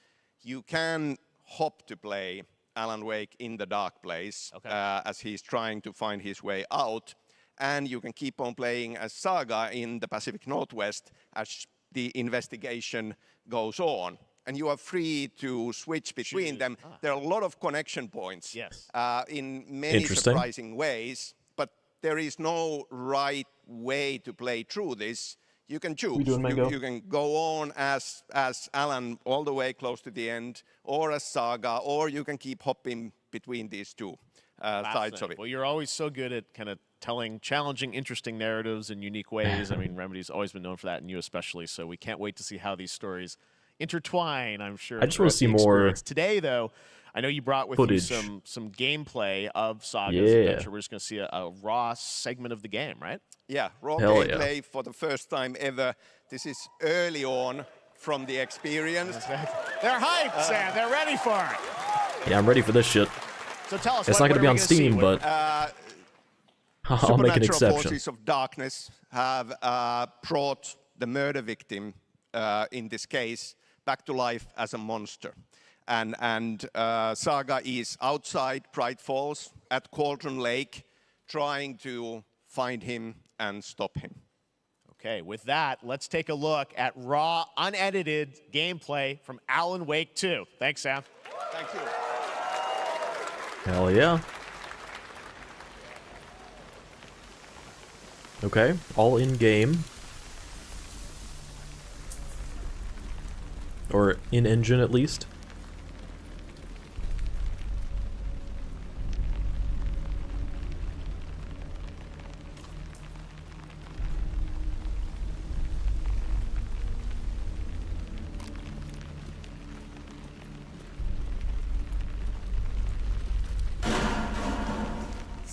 you can hop to play Alan Wake in the dark place as he's trying to find his way out. And you can keep on playing as Saga in the Pacific Northwest as the investigation goes on. And you are free to switch between them. There are a lot of connection points in many surprising ways, but there is no right way to play through this. You can choose. You can go on as Alan all the way close to the end, or as Saga, or you can keep hopping between these two sides of it. Well, you're always so good at kind of telling challenging, interesting narratives in unique ways. I mean, Remedy's always been known for that, and you especially. So we can't wait to see how these stories intertwine, I'm sure. I just want to see more today, though. I know you brought with footage. you some gameplay of Saga's adventure. We're just going to see a raw segment of the game, right? Yeah, raw gameplay for the first time ever. This is early on from the experience. They're hyped, Sam. They're ready for it. Yeah, I'm ready for this shit. So tell us, it's not going to be on Steam, but I'll make an exception. Supernatural forces of darkness have brought the murder victim, in this case, back to life as a monster. And Saga is outside Bright Falls at Cauldron Lake, trying to find him and stop him. Okay, with that, let's take a look at raw, unedited gameplay from Alan Wake 2. Thanks, Sam. Thank you. Hell yeah. Okay, all in game. Or in engine at least.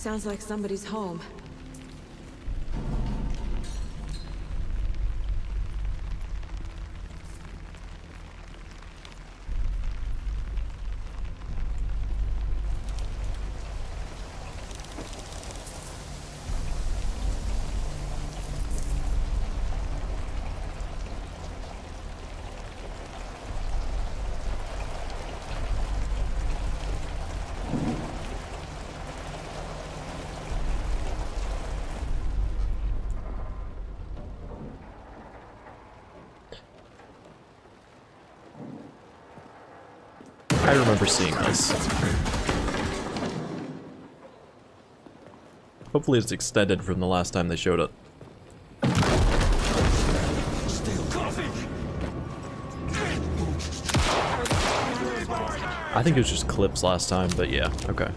Sounds like somebody's home. I remember seeing this. Hopefully it's extended from the last time they showed it. I think it was just clips last time, but yeah, okay.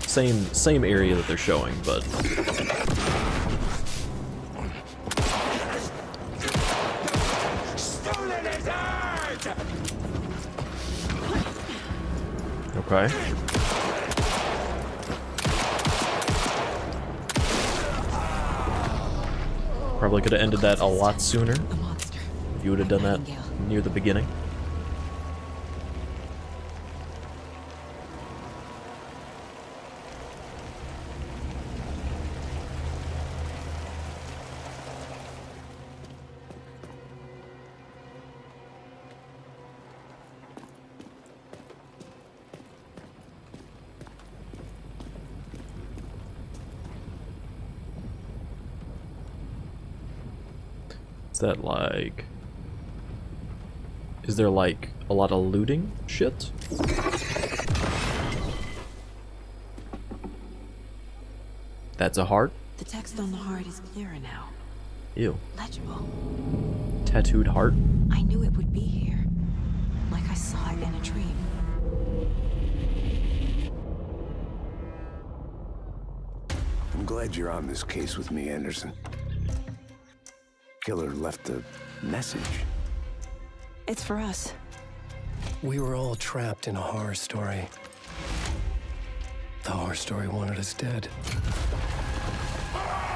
Same area that they're showing, but okay. Probably could have ended that a lot sooner if you would have done that near the beginning. Is that like... Is there like a lot of looting shit? That's a heart? The text on the heart is clearer now. Ew. Legible. Tattooed heart? I knew it would be here. Like I saw it in a dream. I'm glad you're on this case with me, Anderson. Killer left a message. It's for us. We were all trapped in a horror story. The horror story wanted us dead.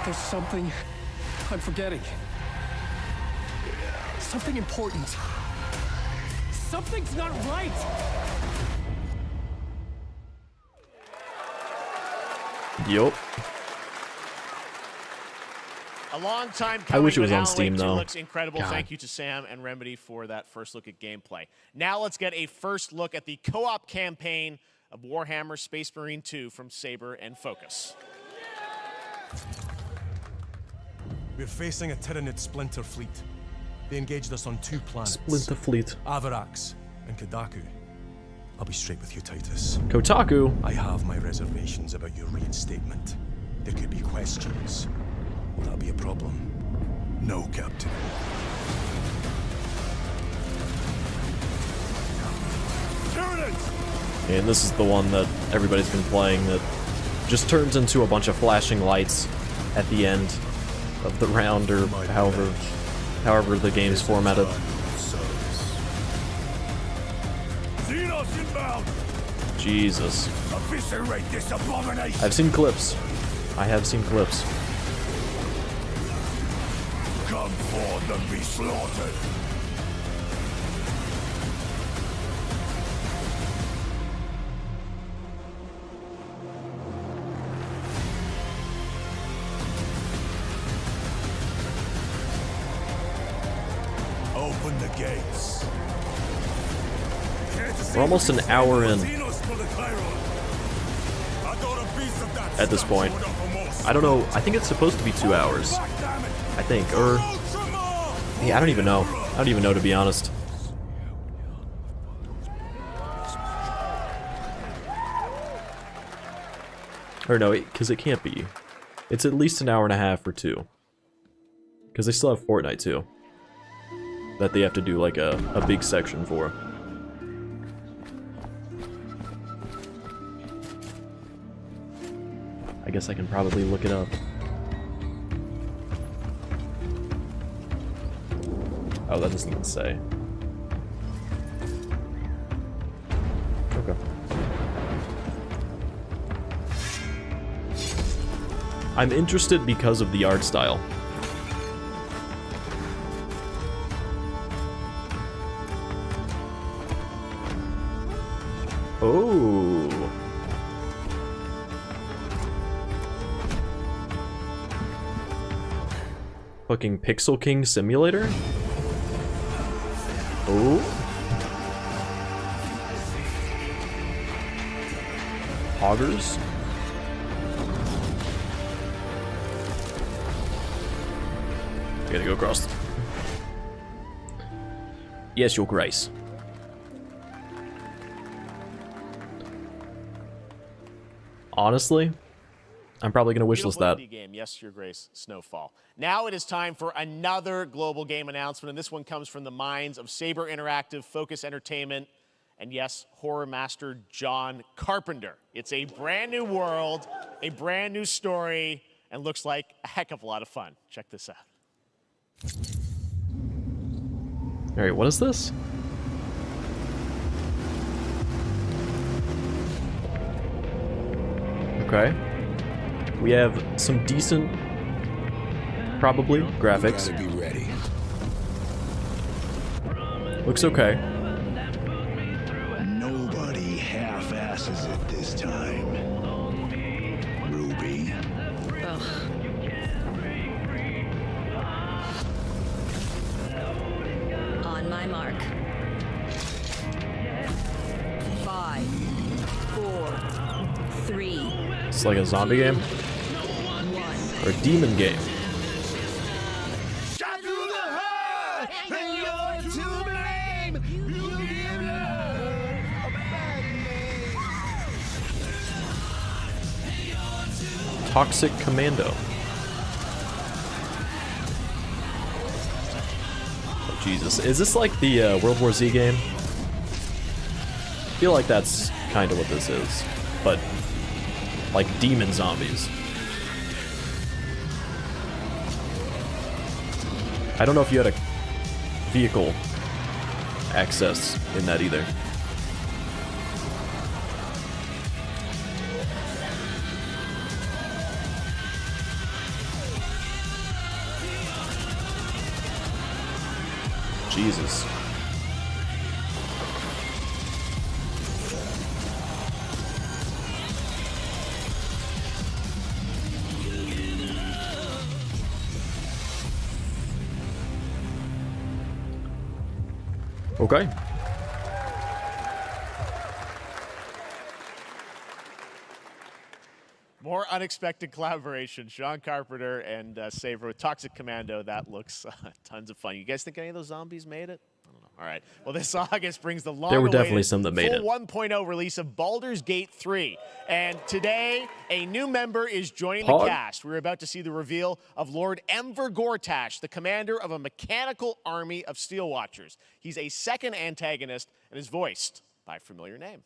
There's something I'm forgetting. Something important. Something's not right! Yup. A long time coming. I wish it was but on Alan Steam, Wake 2 though. Looks incredible. God. Thank you to Sam and Remedy for that first look at gameplay. Now let's get a first look at the co-op campaign of Warhammer Space Marine 2 from Saber and Focus. We're facing a Tyranid splinter fleet. They engaged us on 2 planets. Splinter fleet. Avarax and Kodaku. I'll be straight with you, Titus. Kotaku. I have my reservations about your reinstatement. There could be questions. Will that be a problem? No, Captain. And this is the one that everybody's been playing that just turns into a bunch of flashing lights at the end of the round, or however the game's formatted. Jesus. Eviscerate this abomination. I've seen clips. I have seen clips. Come forth and be slaughtered. Open the gates. We're almost an hour in at this point. I don't know. I think it's supposed to be 2 hours. I think, or yeah, I don't even know. I don't even know, to be honest. Or no, because it can't be. It's at least an hour and a half or 2. Because they still have Fortnite too, that they have to do like a big section for. I guess I can probably look it up. Oh, that doesn't even say. Okay. I'm interested because of the art style. Oh. Fucking Pixel King Simulator? Oh. Hoggers? I gotta go across. Yes, your grace. Honestly, I'm probably going to wishlist that. Game. Yes, Your Grace, Snowfall. Now it is time for another global game announcement, and this one comes from the minds of Saber Interactive, Focus Entertainment, and yes, horror master John Carpenter. It's a brand new world, a brand new story, and looks like a heck of a lot of fun. Check this out. All right, what is this? Okay. We have some decent, probably, graphics. You gotta be ready. Looks okay. Nobody half-asses it this time. Ruby. Ugh. On my mark. 5, 4, 3. It's like a zombie game or a demon game. Toxic Commando. Oh, Jesus. Is this like the World War Z game? I feel like that's kind of what this is, but like demon zombies. I don't know if you had a vehicle access in that either. Jesus. Okay. More unexpected collaboration. Sean Carpenter and Saber with Toxic Commando. That looks tons of fun. You guys think any of those zombies made it? I don't know. All right. Well, this August brings the There were definitely some that made full it. 1.0 release of Baldur's Gate 3. And today, a new member is joining the cast. We're about to see the reveal of Lord Enver Gortash, the commander of a mechanical army of Steel Watchers. He's a second antagonist and is voiced by a familiar name.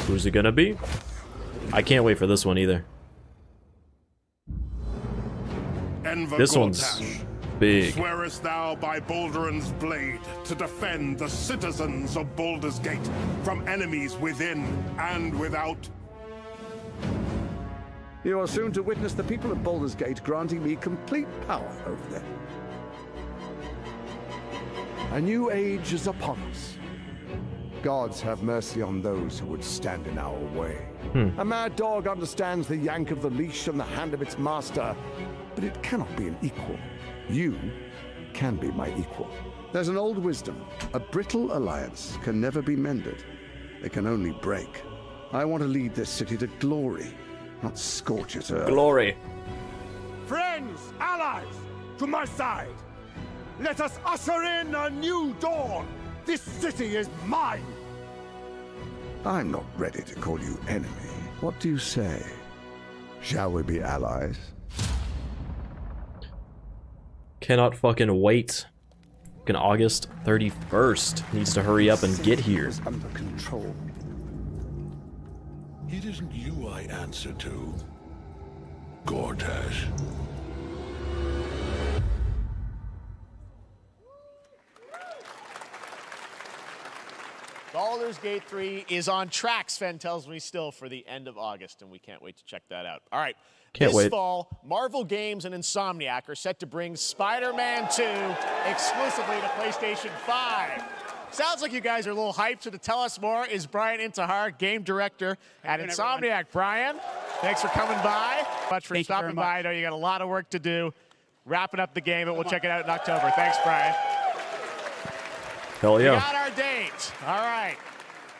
Who's it gonna be? I can't wait for this one either. Enver This one's Gortash, big. swearest thou by Balduran's blade to defend the citizens of Baldur's Gate from enemies within and without? You are soon to witness the people of Baldur's Gate granting me complete power over them. A new age is upon us. Gods have mercy on those who would stand in our way. A mad dog understands the yank of the leash from the hand of its master, but it cannot be an equal. You can be my equal. There's an old wisdom. A brittle alliance can never be mended. It can only break. I want to lead this city to glory, not scorch its earth. Glory. Friends, allies, to my side. Let us usher in a new dawn. This city is mine. I'm not ready to call you enemy. What do you say? Shall we be allies? Cannot fucking wait. Fucking August 31st. Needs to hurry up and get here. Under control. It isn't you I answer to, Gortash. Baldur's Baldur's Gate 3 is on track, Sven tells me, still for the end of August, and we can't wait to check that out. All right. Can't this wait. fall, Marvel Games and Insomniac are set to bring Spider-Man 2 exclusively to PlayStation 5. Sounds like you guys are a little hyped, so to tell us more is Brian Intihar, game director at Insomniac. Brian, thanks for coming by. Much for stopping by. I know you got a lot of work to do. Wrapping up the game, and we'll check it out in October. Thanks, Brian. Hell yeah. We got our date. All right.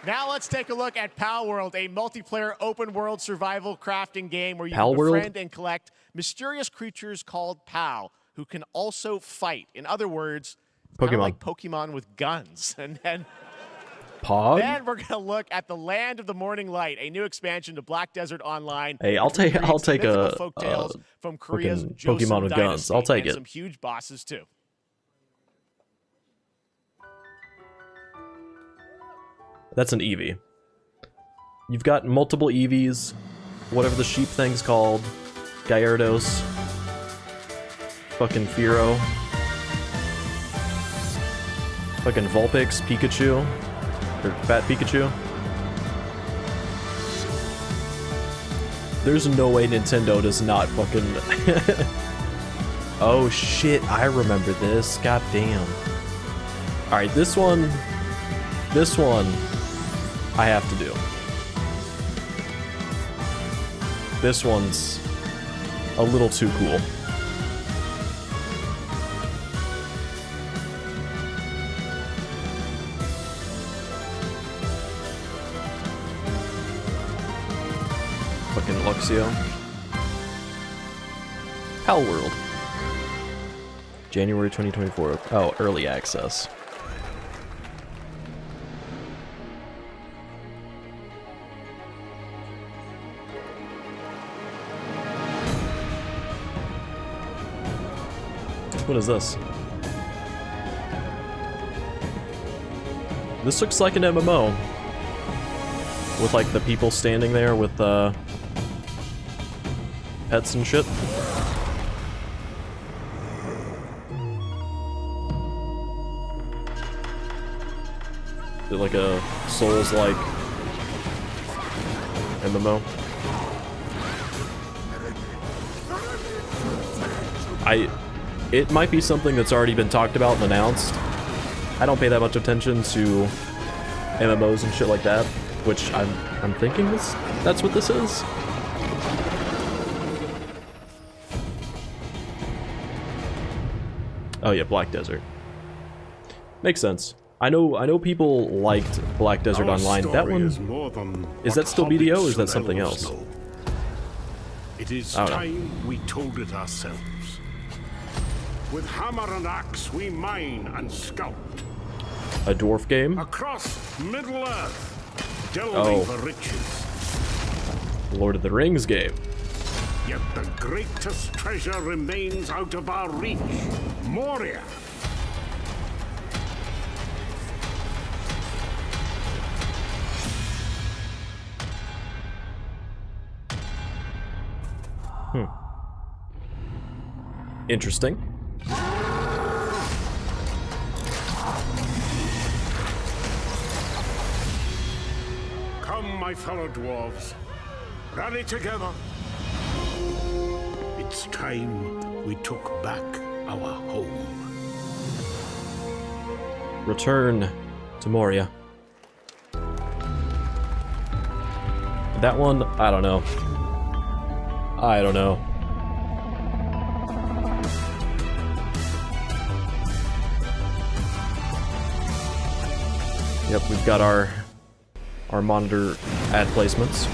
Now let's take a look at Pal World, a multiplayer open-world survival crafting game where you Pal can World? befriend and collect mysterious creatures called Pal, who can also fight. In other words, kind of like Pokemon with guns. And then Pog? we're going to look at the Land of the Morning Light, a new expansion to Black Desert Online. Hey, I'll take a folktales from Korea's fucking Joseon Pokemon with guns. Dynasty, I'll take and it. some huge bosses too. That's an Eevee. You've got multiple Eevees, whatever the sheep thing's called, Gyarados, fucking Fearow, fucking Vulpix, Pikachu, or Fat Pikachu. There's no way Nintendo does not fucking... Oh shit, I remember this, god damn. Alright, this one I have to do. This one's a little too cool. Fucking Luxio. Pal World. January 2024. Oh, early access. What is this? This looks like an MMO. With like the people standing there with pets and shit. Is it like a Souls-like MMO? It might be something that's already been talked about and announced. I don't pay that much attention to MMOs and shit like that, which I'm thinking that's what this is. Oh yeah, Black Desert. Makes sense. I know people liked Black Desert Online. That one is that still BDO or is that something else? It is time we told it ourselves. With hammer and axe, we mine and scout. A dwarf game? Across Middle Earth, delving for riches. Lord of the Rings game. Yet the greatest treasure remains out of our reach. Moria. Interesting. Come, my fellow dwarves. Rally together. It's time we took back our home. Return to Moria. That one, I don't know. I don't know. Yep, we've got our monitor ad placements.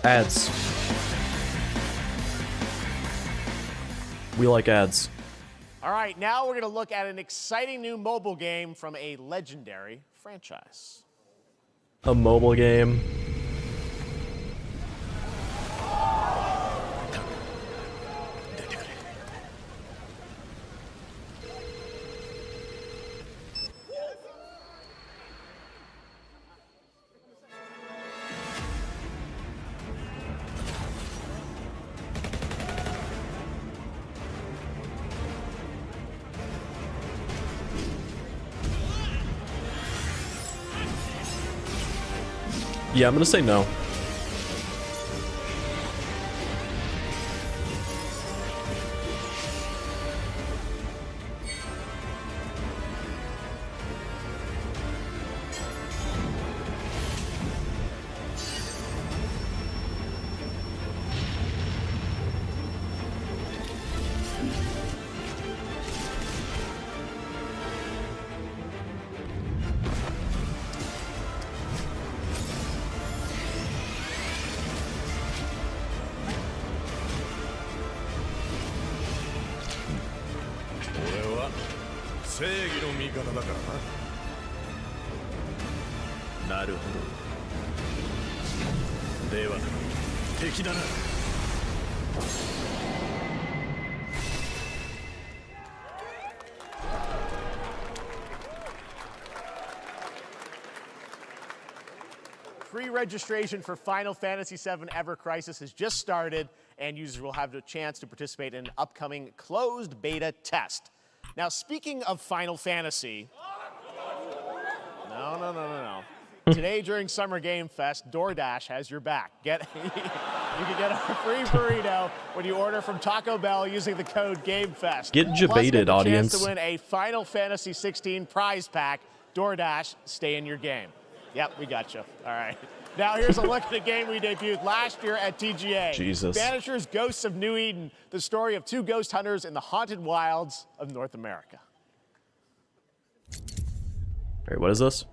Ads. We like ads. All right, now we're going to look at an exciting new mobile game from a legendary franchise. A mobile game. Yeah, I'm gonna say no. Pre-registration for Final Fantasy VII Ever Crisis has just started, and users will have the chance to participate in an upcoming closed beta test. Now, speaking of Final Fantasy... No. Today, during Summer Game Fest, DoorDash has your back. You can get a free burrito when you order from Taco Bell using the code GameFest. Get debated, audience. Chance to win a Final Fantasy 16 prize pack. DoorDash, stay in your game. Yep, we got you. All right. Now here's a look at the game we debuted last year at TGA. Jesus. Banishers Ghosts of New Eden, the story of two ghost hunters in the haunted wilds of North America. Alright, what is this?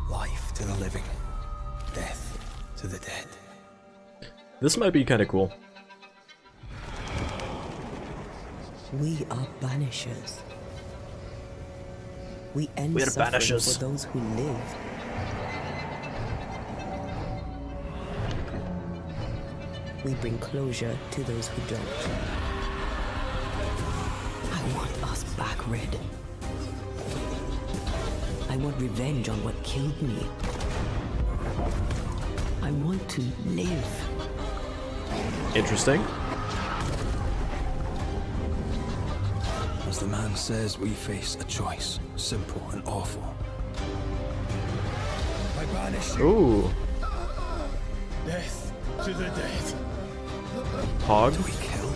Life to the living, death to the dead. This might be kind of cool. We are banishers. We end We're suffering banishers. for those who live. We bring closure to those who don't. I want us back, Red. I want revenge on what killed me. I want to live. Interesting. As the man says, we face a choice, simple and awful. I banish you. Ooh. Death to the dead. Hog. Do we kill?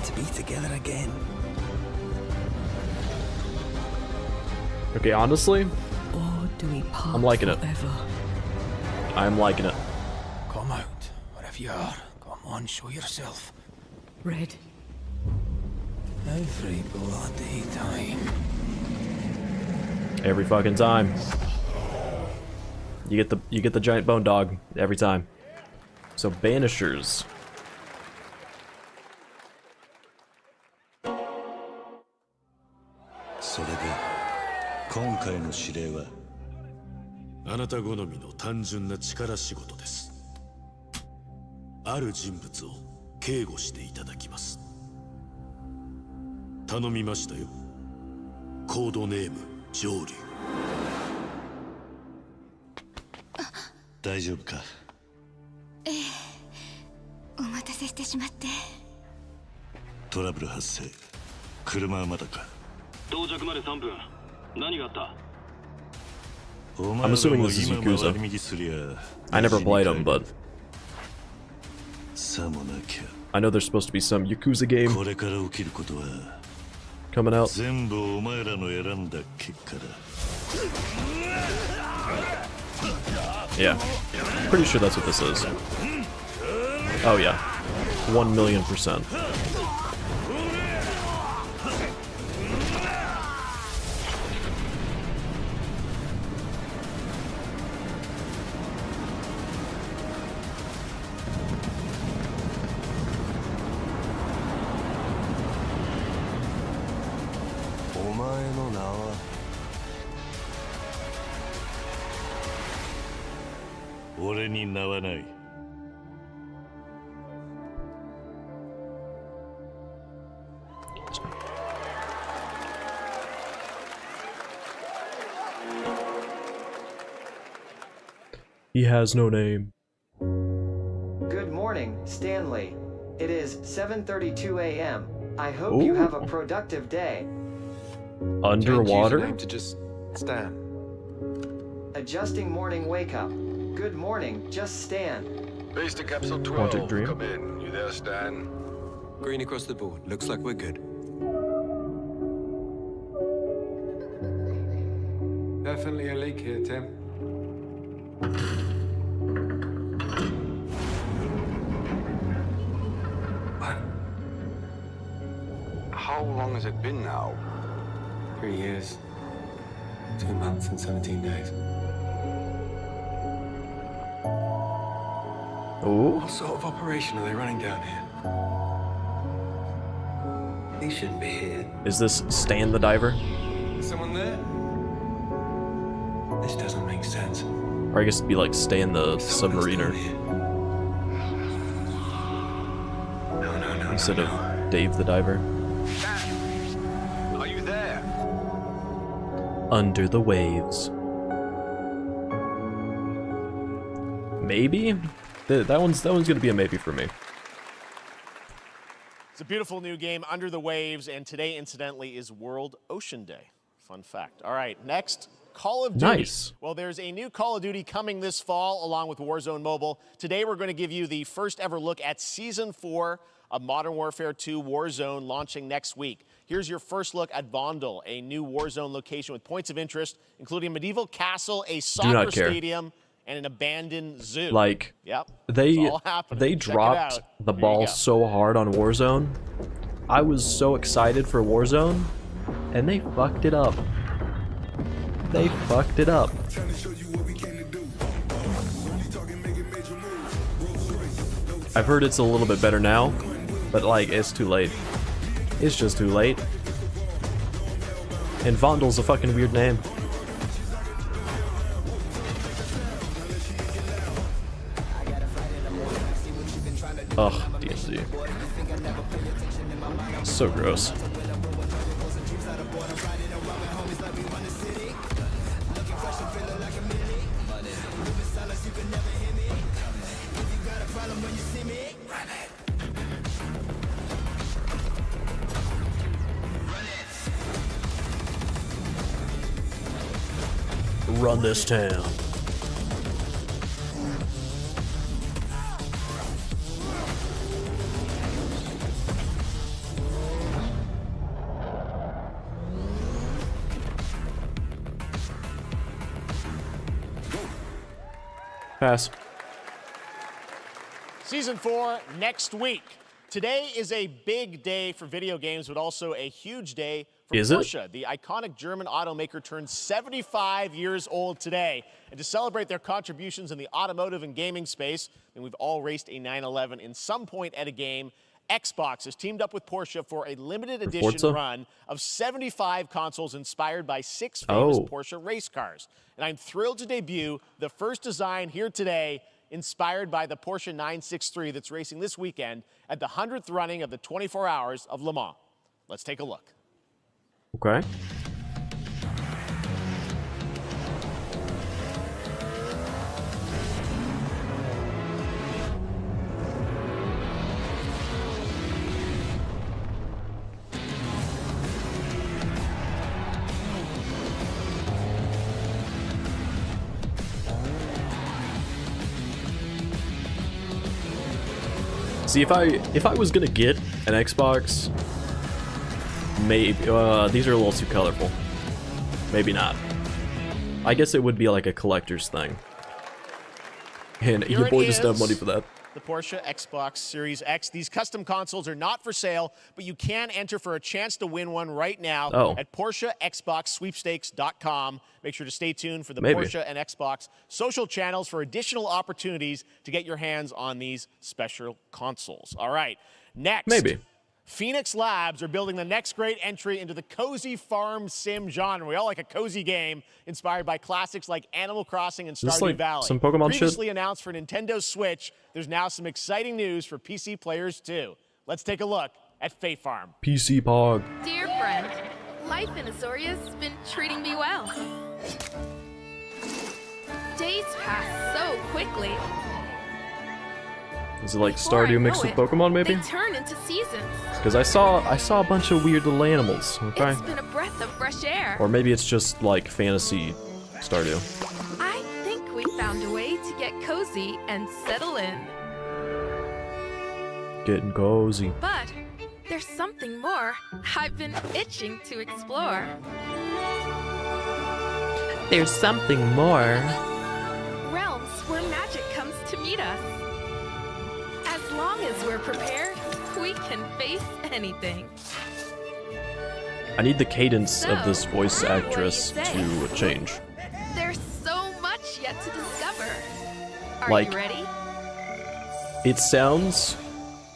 To be together again. Okay, honestly, Or do we part I'm liking it. forever? I'm liking it. Come out, wherever you are. Come on, show yourself. Red. Every bloody time. Every fucking time. You get the giant bone dog every time. So banishers. So 今回の指令はあなた好みの単純な力仕事です。ある人物を警護していただきます。頼みましたよ。コードネーム上流。大丈夫か？ええ、お待たせしてしまって。トラブル発生。車はまだか？到着まで3分。何があった？ I'm assuming this is Yakuza. I never played them, but I know there's supposed to be some Yakuza game coming out. Yeah, pretty sure that's what this is. Oh yeah, 1,000,000%. He has no name. Good morning, Stanley. It is 7:32 a.m. I hope you have a productive day. Underwater? Change username to just Stan. Adjusting morning wake up. Good morning, just Stan. Base to capsule 12. Haunted Dream. Come in. You there, Stan? Green across the board. Looks like we're good. Definitely a leak here, Tim. How long has it been now? 3 years. 2 months and 17 days. Oh. What sort of operation are they running down here? He shouldn't be here. Is this Stan the Diver? Is someone there? This doesn't make sense. Or I guess it'd be like Stan the Submariner. No. Instead of Dave the Diver. Are you there? Under the waves. Maybe? That one's gonna be a maybe for me. It's a beautiful new game, Under the Waves, and today, incidentally, is World Ocean Day. Fun fact. All right, next, Call of Duty. Nice. Well, there's a new Call of Duty coming this fall, along with Warzone Mobile. Today, we're going to give you the first ever look at Season 4 of Modern Warfare 2 Warzone, launching next week. Here's your first look at Vondel, a new Warzone location with points of interest, including a medieval castle, a soccer stadium, and an abandoned zoo. Like, yep, they dropped the ball so hard on Warzone. I was so excited for Warzone, and they fucked it up. They fucked it up. I've heard it's a little bit better now, but like, it's too late. It's just too late. And Vondel's a fucking weird name. Ugh, DMC. So gross. Run this town. Pass. Season 4 next week. Today is a big day for video games, but also a huge day for Porsche. The iconic German automaker turned 75 years old today. And to celebrate their contributions in the automotive and gaming space, and we've all raced a 911 in some point at a game, Xbox has teamed up with Porsche for a limited edition run of 75 consoles inspired by 6 famous Porsche race cars. And I'm thrilled to debut the first design here today, inspired by the Porsche 963 that's racing this weekend at the 100th running of the 24 Hours of Le Mans. Let's take a look. Okay. See, if I was gonna get an Xbox, maybe these are a little too colorful. Maybe not. I guess it would be like a collector's thing. And Here your boy it doesn't have is, money for that. The Porsche Xbox Series X. These custom consoles are not for sale, but you can enter for a chance to win one right now at PorscheXboxSweepstakes.com. Make sure to stay tuned for the Porsche and Xbox social channels for additional opportunities to get your hands on these special consoles. All right, next. Phoenix Labs are building the next great entry into the cozy farm sim genre. We all like a cozy game inspired by classics like Animal Crossing and Stardew Valley. Some Pokemon Previously announced for Nintendo Switch, there's now some exciting news for PC players too. Let's take a look at Fae Farm. PC Pog. Dear friend, life in Azoria's been treating me well. Days pass so quickly. Is it like Before I Stardew mixed know with it, Pokemon, maybe? They turn into seasons. Because I saw a bunch of weird little animals. Okay. It's been a breath of fresh air. Or maybe it's just like fantasy Stardew. I think we found a way to get cozy and settle in. Getting cozy. But there's something more I've been itching to explore. There's something more. Realms where magic comes to meet us. As long as we're prepared, we can face anything. I need the cadence of this So, voice what do you actress say? to change. There's so much yet to discover. Are Like- you ready? It sounds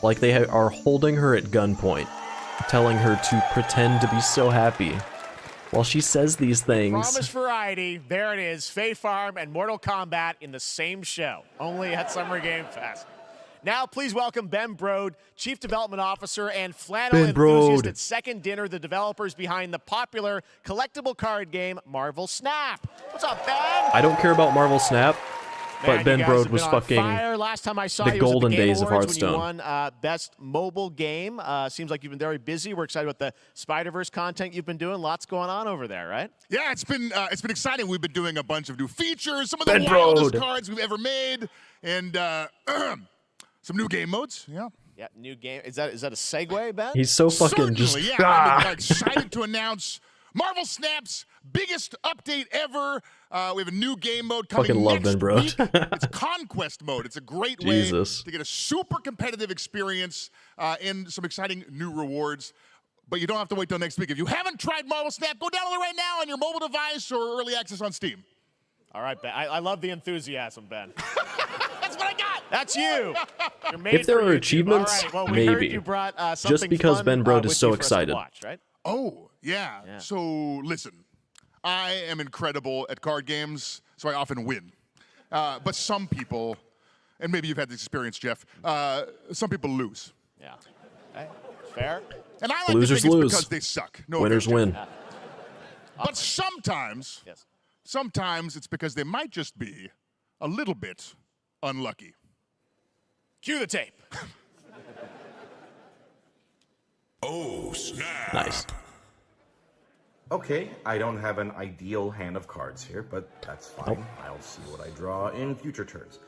like they are holding her at gunpoint, telling her to pretend to be so happy while she says these things. Promised variety. There it is. Fae Farm and Mortal Kombat in the same show, only at Summer Game Fest. Now, please welcome Ben Brode, Chief Development Officer and flannel Ben enthusiast Brode. at Second Dinner, the developers behind the popular collectible card game Marvel Snap. What's up, Ben? I don't care about Marvel Snap, Man, but Ben you guys Brode have was been on fucking fire. Last time I saw the you was at golden the Game days of Awards when you Hearthstone. won Best Mobile Game. Seems like you've been very busy. We're excited about the Spider-Verse content you've been doing. Lots going on over there, right? Yeah, it's been exciting. We've been doing a bunch of new features, some of the Ben wildest Brode. cards we've ever made, and some new game modes. Yeah. Yeah, new game. Is that a segue, Ben? He's so fucking Certainly, just. yeah. Ah! I'm excited to announce Marvel Snap's biggest update ever. We have a new game mode coming Fucking love next Ben Brode. week. It's Conquest mode. It's a great Jesus. way to get a super competitive experience and some exciting new rewards. But you don't have to wait till next week. If you haven't tried Marvel Snap, go download it right now on your mobile device or early access on Steam. All right, Ben. I love the enthusiasm, Ben. That's what I got. That's you. You're made If there for are YouTube. achievements, All right, well, we heard maybe. you brought, Just something because fun, Ben Brode is with so you for us to excited. watch, right? Oh, yeah. So listen, I am incredible at card games, so I often win. But some people, and maybe you've had this experience, Jeff, some people lose. Yeah. Okay. Fair. And I like Losers to think lose. it's because they suck. No Winners offense, win. Jeff. But sometimes, sometimes it's because they might just be a little bit unlucky. Cue the tape. Oh, snap. Nice. Okay, I don't have an ideal hand of cards here, but that's fine. I'll see what I draw in future turns.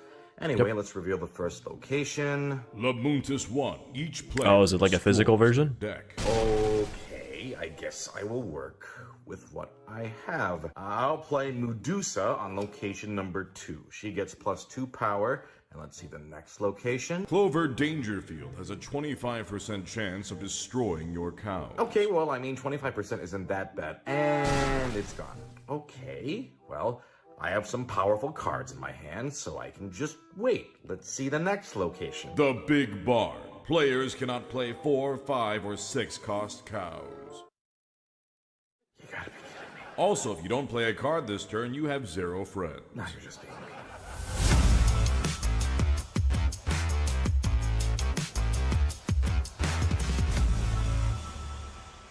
Anyway, let's reveal the first location. Labuntus 1. Each player. Oh, is it like a physical version? Deck. Okay, I guess I will work with what I have. I'll play Medusa on location number 2. She gets +2 power. And let's see the next location. Clover Dangerfield has a 25% chance of destroying your cow. Okay, well, I mean, 25% isn't that bad. And it's gone. Okay, well, I have some powerful cards in my hand, so I can just wait. Let's see the next location. The Big Barn. Players cannot play 4, 5, or 6 cost cows. You gotta be kidding me. Also, if you don't play a card this turn, you have 0 friends. No, you're just being mean.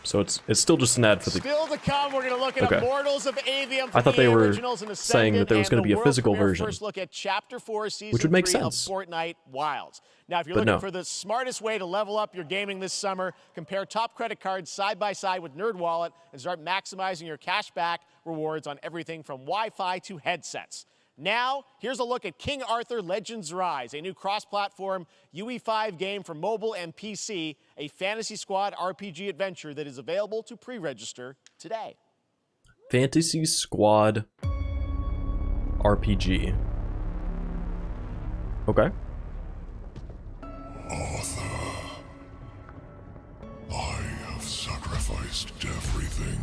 So it's still just an ad for the. Still to come, we're going to look at Okay. Immortals of Avium. I thought they were Originals and saying that there was Ascendant, going to be and a the physical world premiere version. First look at Chapter 4, Season Which would make 3 sense. of Fortnite Wilds. Now, if you're But looking no. for the smartest way to level up your gaming this summer, compare top credit cards side by side with NerdWallet and start maximizing your cashback rewards on everything from Wi-Fi to headsets. Now, here's a look at King Arthur Legends Rise, a new cross-platform UE5 game for mobile and PC, a Fantasy Squad RPG adventure that is available to pre-register today. Fantasy Squad RPG. Okay. Arthur, I have sacrificed everything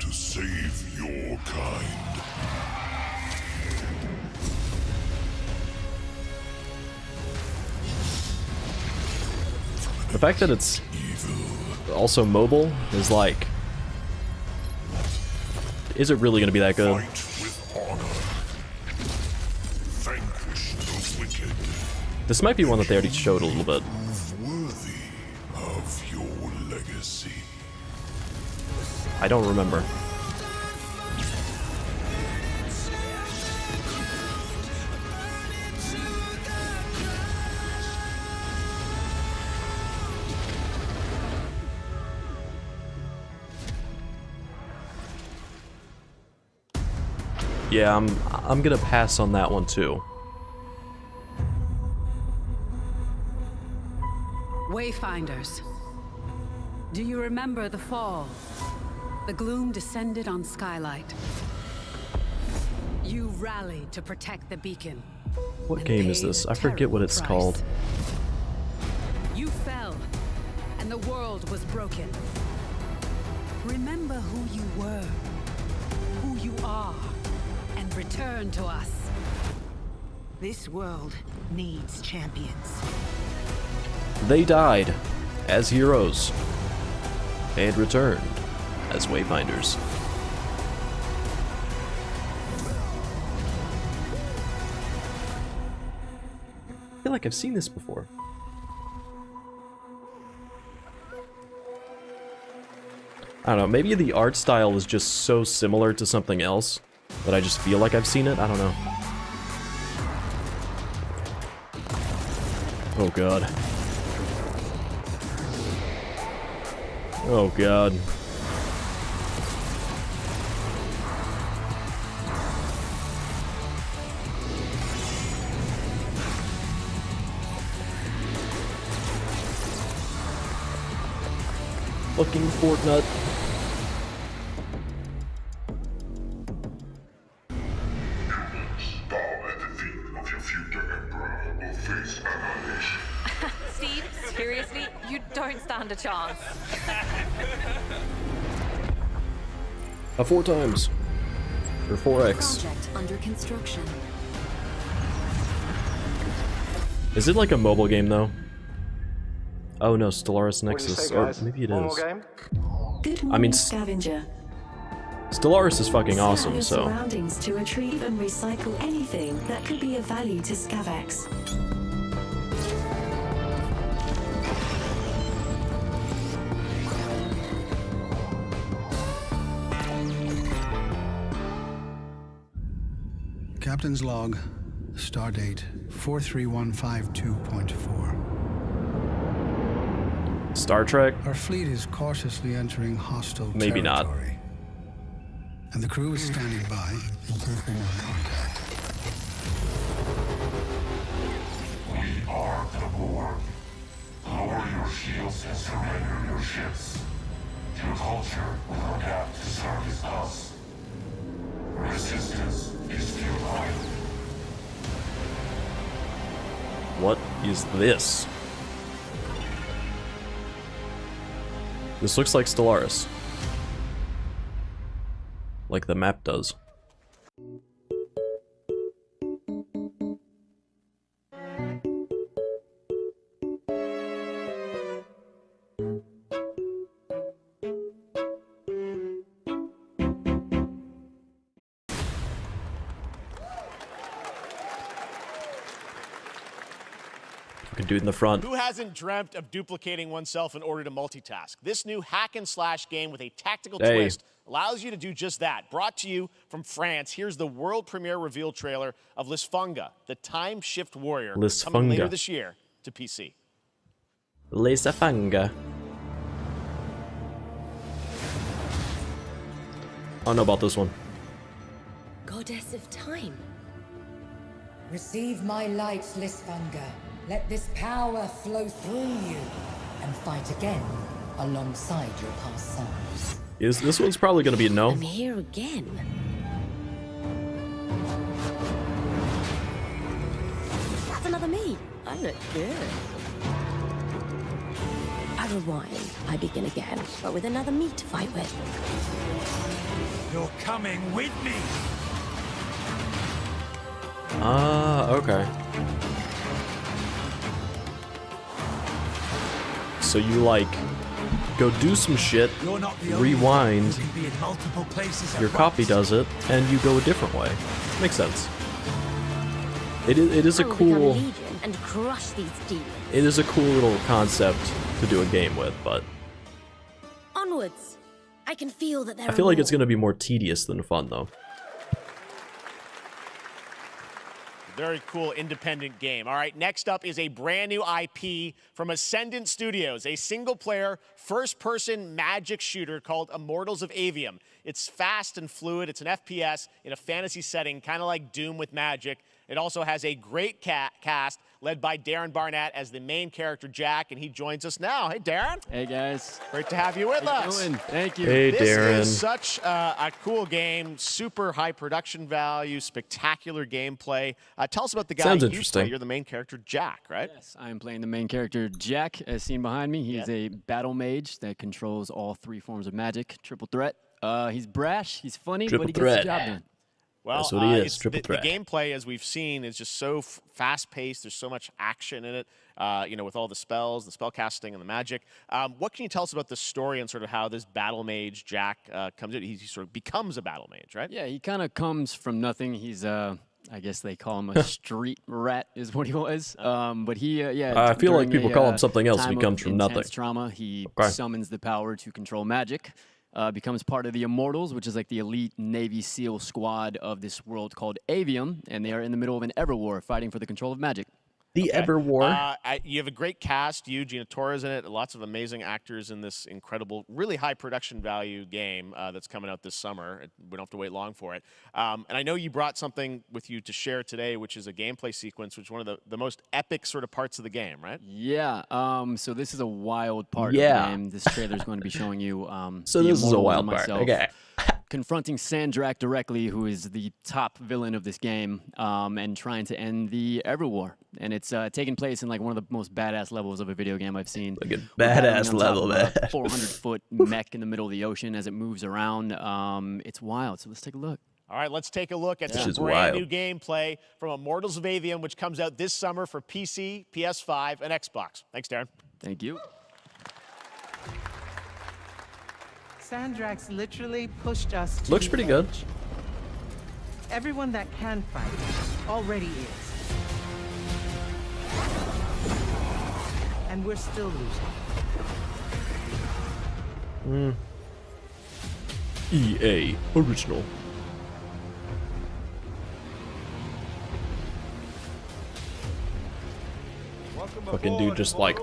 to save your kind. The fact that it's also mobile is like, is it really going to be that good? With honor. Vanquish the wicked. This might be one that they already showed a little bit. Worthy of your legacy. I don't remember. Yeah, I'm gonna pass on that one too. Wayfinders. Do you remember the fall? The gloom descended on Skylight. You rallied to protect the beacon. What game is this? I forget what it's called. You fell, and the world was broken. Remember who you were, who you are, and return to us. This world needs champions. They died as heroes and returned as Wayfinders. I feel like I've seen this before. I don't know, maybe the art style is just so similar to something else that I just feel like I've seen it. I don't know. Oh god. Oh god. Fucking Fortnite. Steve, seriously, you don't stand a chance. 4 times. Or 4x. Project under construction. Is it like a mobile game though? Oh no, Stellaris Nexus. Or maybe it is. I mean, Scavenger. Stellaris is fucking awesome, Your so. surroundings to retrieve and recycle anything that could be of value to Scavax. Captain's log, stardate 43152.4. Star Trek? Our fleet is cautiously entering hostile Maybe not. territory. And the crew is standing by in perfect contact. We are the Borg. Lower your shields and surrender your ships. Your culture will adapt to service us. Resistance is futile. What is this? This looks like Stellaris. Like the map does. Dude in the front. Who hasn't dreamt of duplicating oneself in order to multitask? This new hack and slash game with a tactical twist allows you to do just that. Brought to you from France, here's the world premiere reveal trailer of Lisfunga, the time shift warrior, coming later this year to PC. Lisfunga. I don't know about this one. Goddess of time. Receive my light, Lisfunga. Let this power flow through you and fight again alongside your past selves. This one's probably gonna be a no. I'm here again. That's another me. I look good. I rewind. I begin again, but with another me to fight with. You're coming with me. Ah, okay. So you like go do some shit, rewind, your copy does it, and you go a different way. Makes sense. It is a cool. And crush these demons. It is a cool little concept to do a game with, but Onwards. I can feel that there I feel like it's gonna be more tedious than fun though. Very cool independent game. All right, next up is a brand new IP from Ascendant Studios, a single-player, first-person magic shooter called Immortals of Avium. It's fast and fluid. It's an FPS in a fantasy setting, kind of like Doom with magic. It also has a great cast led by Darren Barnett as the main character, Jack, and he joins us now. Hey, Darren. Hey, guys. Great to have you with us. Doing? Thank you. Hey, this Darren. is such a cool game, super high production value, spectacular gameplay. Tell us about the guy Sounds you interesting. play. You're the main character, Jack, right? Yes, I am playing the main character, Jack, as seen behind me. He is a battle mage that controls all 3 forms of magic, triple threat. He's brash, he's funny, Triple but he threat. gets the job done. Well, That's what he is, it's triple threat. The gameplay, as we've seen, is just so fast-paced. There's so much action in it, with all the spells, the spell casting, and the magic. What can you tell us about the story and sort of how this battle mage, Jack, comes in? He sort of becomes a battle mage, right? Yeah, he kind of comes from nothing. He's, I guess they call him a street rat is what he was. But he, I feel like people call him something else if he time comes of from nothing. intense trauma, he Okay. summons the power to control magic. Becomes part of the Immortals, which is like the elite Navy SEAL squad of this world called Avium, and they are in the middle of an ever war fighting for the control of magic. The Ever War. You have a great cast. Gina Torres in it. Lots of amazing actors in this incredible, really high production value game that's coming out this summer. We don't have to wait long for it. And I know you brought something with you to share today, which is a gameplay sequence, which is one of the most epic sort of parts of the game, right? Yeah. So this is a wild part of the game. This trailer is going to be showing you. So the this is a Immortals wild and part. myself Okay. confronting Sandrak directly, who is the top villain of this game, and trying to end the Ever War. And it's taking place in like one of the most badass levels of a video game I've seen. Like a badass level, man. 400-foot mech in the middle of the ocean as it moves around. It's wild. So let's take a look. All right, let's take a look at This some is brand wild. new gameplay from Immortals of Avium, which comes out this summer for PC, PS5, and Xbox. Thanks, Darren. Thank you. Sandrax literally pushed us to Looks the pretty good. edge. Everyone that can fight already is. And we're still losing. EA Original. Fucking dude just like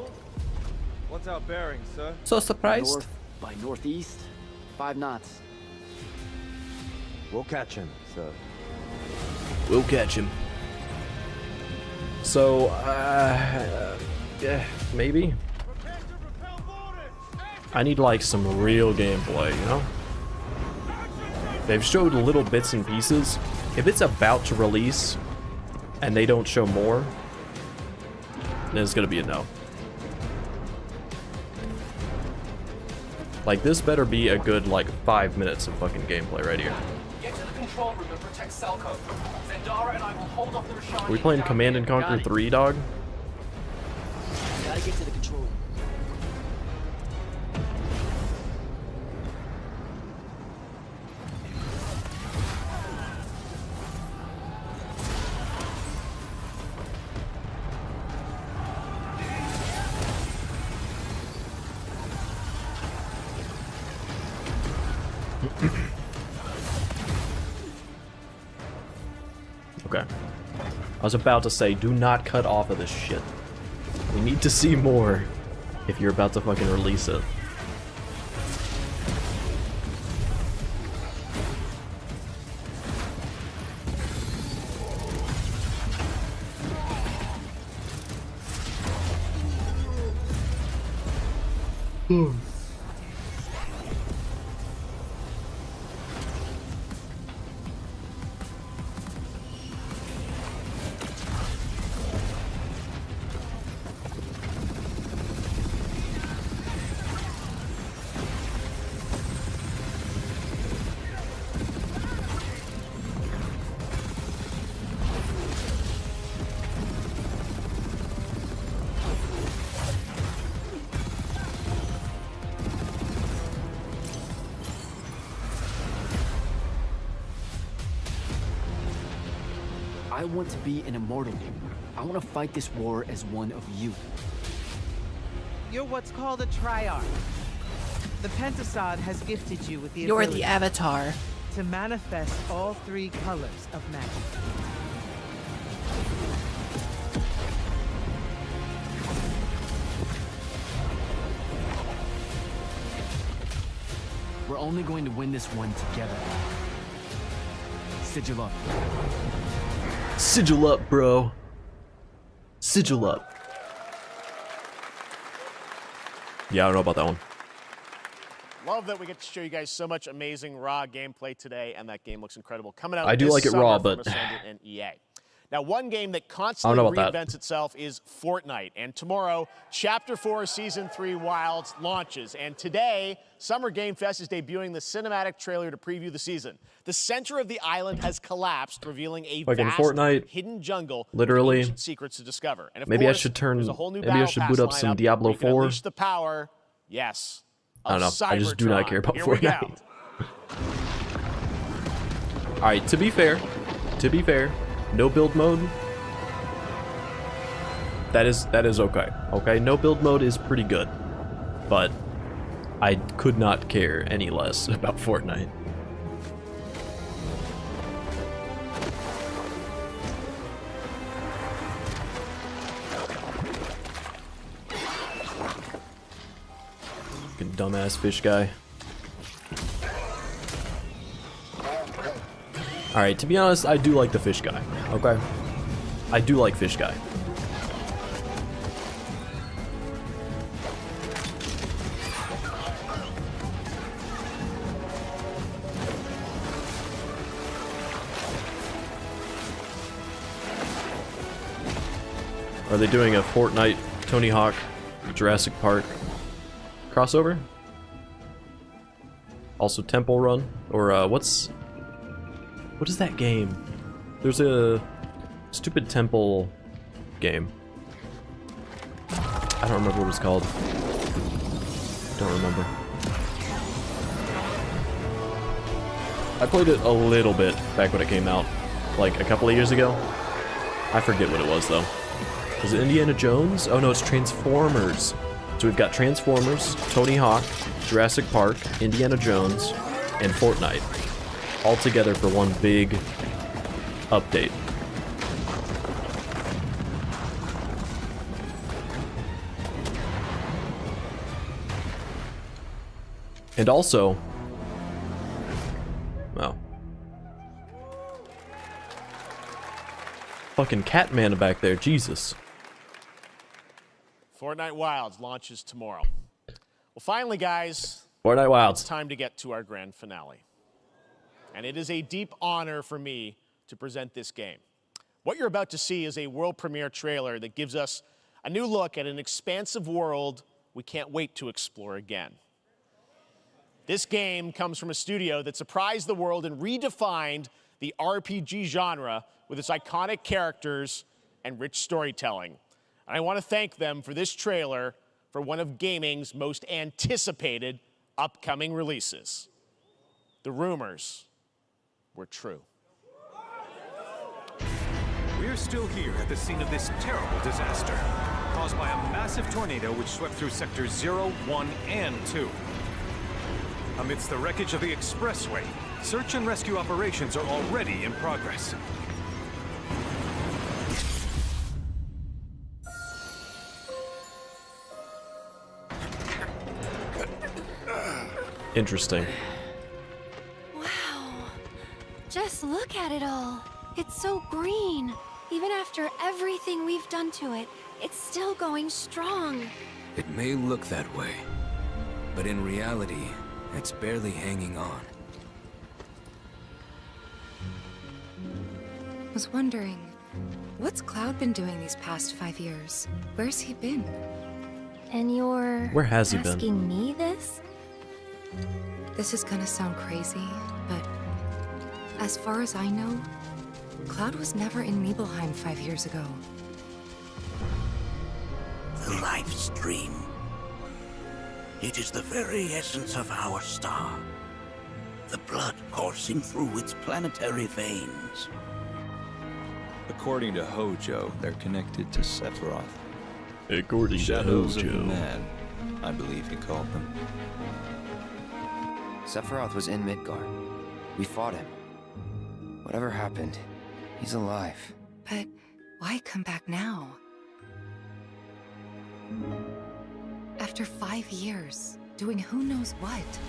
What's our bearing, sir? so surprised. North by northeast, 5 knots. We'll catch him, sir. We'll catch him. So, yeah, maybe. I need like some real gameplay, you know? They've showed little bits and pieces. If it's about to release and they don't show more, then it's gonna be a no. Like, this better be a good, like, 5 minutes of fucking gameplay right here. Get to the control room and protect Selco. Zendara and I will hold off the Rashani. Are we playing Command and Conquer 3, dog? Gotta get to the control room. Okay. I was about to say, do not cut off of this shit. We need to see more if you're about to fucking release it. I want to be an immortal. I want to fight this war as one of you. You're what's called a triarch. The Pentasod has gifted you with the You're ability the Avatar. to manifest all 3 colors of magic. We're only going to win this one together. Sigil up. Sigil up, bro. Sigil up. Yeah, I don't know about that one. Love that we get to show you guys so much amazing raw gameplay today, and that game looks incredible. Coming out I do this like it summer raw, from but Ascendant and EA. Now, one game that I constantly don't know about reinvents itself is Fortnite. And tomorrow, Chapter 4 Season 3 Wilds launches. And today, Summer Game Fest is debuting the cinematic trailer to preview the season. The center of the island has collapsed, revealing a Fucking vast Fortnite, hidden jungle literally. with ancient secrets to discover. And of Maybe I course, should turn. there's a whole new Maybe I should battle boot up pass some lineup Diablo where you can 4. unleash the power, yes, I don't know. of I just do not Cybertron. care about Here we go. Fortnite. All right. To be fair, no build mode. That is okay. Okay, no build mode is pretty good, but I could not care any less about Fortnite. Fucking dumbass fish guy. Alright, to be honest, I do like the fish guy, okay? I do like fish guy. Are they doing a Fortnite, Tony Hawk, Jurassic Park crossover? Also Temple Run? Or what is that game? There's a stupid temple game. I don't remember what it's called. Don't remember. I played it a little bit back when it came out, like a couple of years ago. I forget what it was though. Is it Indiana Jones? Oh no, it's Transformers. So we've got Transformers, Tony Hawk, Jurassic Park, Indiana Jones, and Fortnite. All together for one big update. And also... Wow. Fucking Catman back there, Jesus. Fortnite Wilds launches tomorrow. Well, finally, guys, Fortnite Wilds. it's time to get to our grand finale. And it is a deep honor for me to present this game. What you're about to see is a world premiere trailer that gives us a new look at an expansive world we can't wait to explore again. This game comes from a studio that surprised the world and redefined the RPG genre with its iconic characters and rich storytelling. And I want to thank them for this trailer for one of gaming's most anticipated upcoming releases. The rumors were true. We're still here at the scene of this terrible disaster, caused by a massive tornado which swept through sectors 0, 1, and 2. Amidst the wreckage of the expressway, search and rescue operations are already in progress. Interesting. Wow. Just look at it all. It's so green. Even after everything we've done to it, it's still going strong. It may look that way, but in reality, it's barely hanging on. I was wondering, what's Cloud been doing these past 5 years? Where's he been? And you're Where has he been? asking me this? This is gonna sound crazy, but as far as I know, Cloud was never in Nibelheim 5 years ago. The life stream. It is the very essence of our star. The blood coursing through its planetary veins. According to Hojo, they're connected to Sephiroth. According to Shadows of the Hojo. Man, I believe he called them. Sephiroth was in Midgard. We fought him. Whatever happened, he's alive. But why come back now? After 5 years, doing who knows what?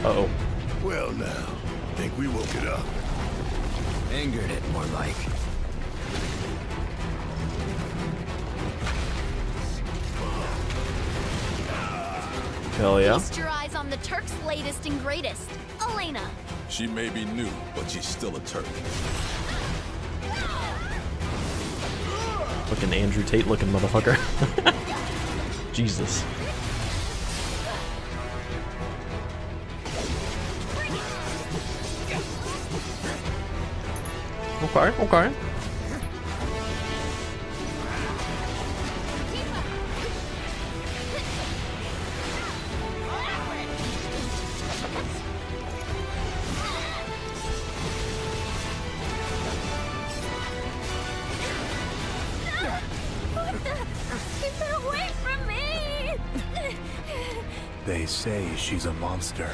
Uh-oh. Well now, think we woke it up. Angered it, more like. Hell yeah. Feast your eyes on the Turk's latest and greatest, Elena. She may be new, but she's still a Turk. Fucking Andrew Tate looking motherfucker. Jesus. Okay, okay. Keep her away from me! They say she's a monster.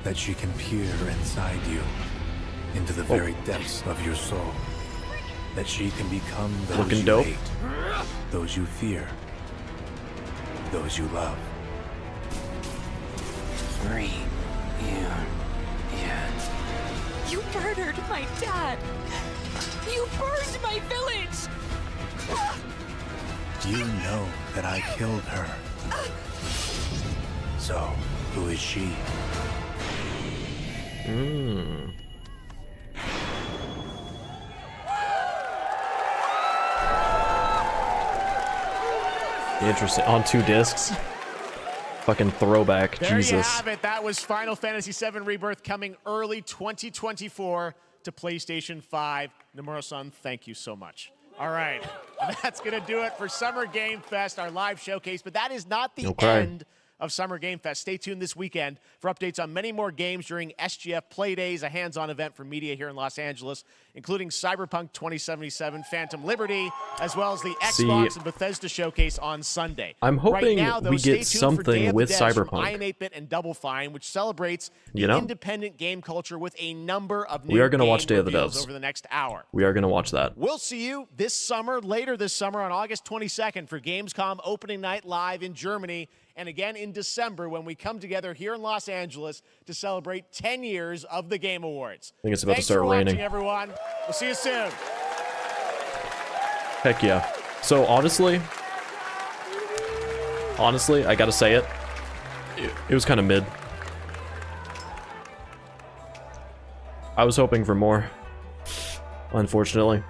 That she can peer inside you, into the very depths of your soul. That she can become those Looking you dope. hate, those you fear, those you love. You murdered my dad! You burned my village! You know that I killed her. So, who is she? Interesting. On 2 discs. Fucking throwback. There Jesus. you have it. That was Final Fantasy VII Rebirth coming early 2024 to PlayStation 5. Nomura-san, thank you so much. All right. That's going to do it for Summer Game Fest, our live showcase. But that is not the end of Summer Game Fest. Stay tuned this weekend for updates on many more games during SGF Play Days, a hands-on event for media here in Los Angeles, including Cyberpunk 2077, Phantom Liberty, as well as the Xbox and Bethesda showcase on Sunday. I'm hoping right now, though, we stay get tuned for Day something of the with Devs from Cyberpunk. I Am 8-Bit and Double Fine, which celebrates the independent game culture with a number of new We are going to watch game Day of the reveals Devs. over the next hour. We are going to watch that. We'll see you this summer, later this summer on August 22nd for Gamescom opening night live in Germany, and again in December when we come together here in Los Angeles to celebrate 10 years of the Game Awards. I think it's about to start Thanks for raining. watching, everyone. We'll see you soon. Heck yeah. So honestly, I gotta say it. It was kind of mid. I was hoping for more, unfortunately.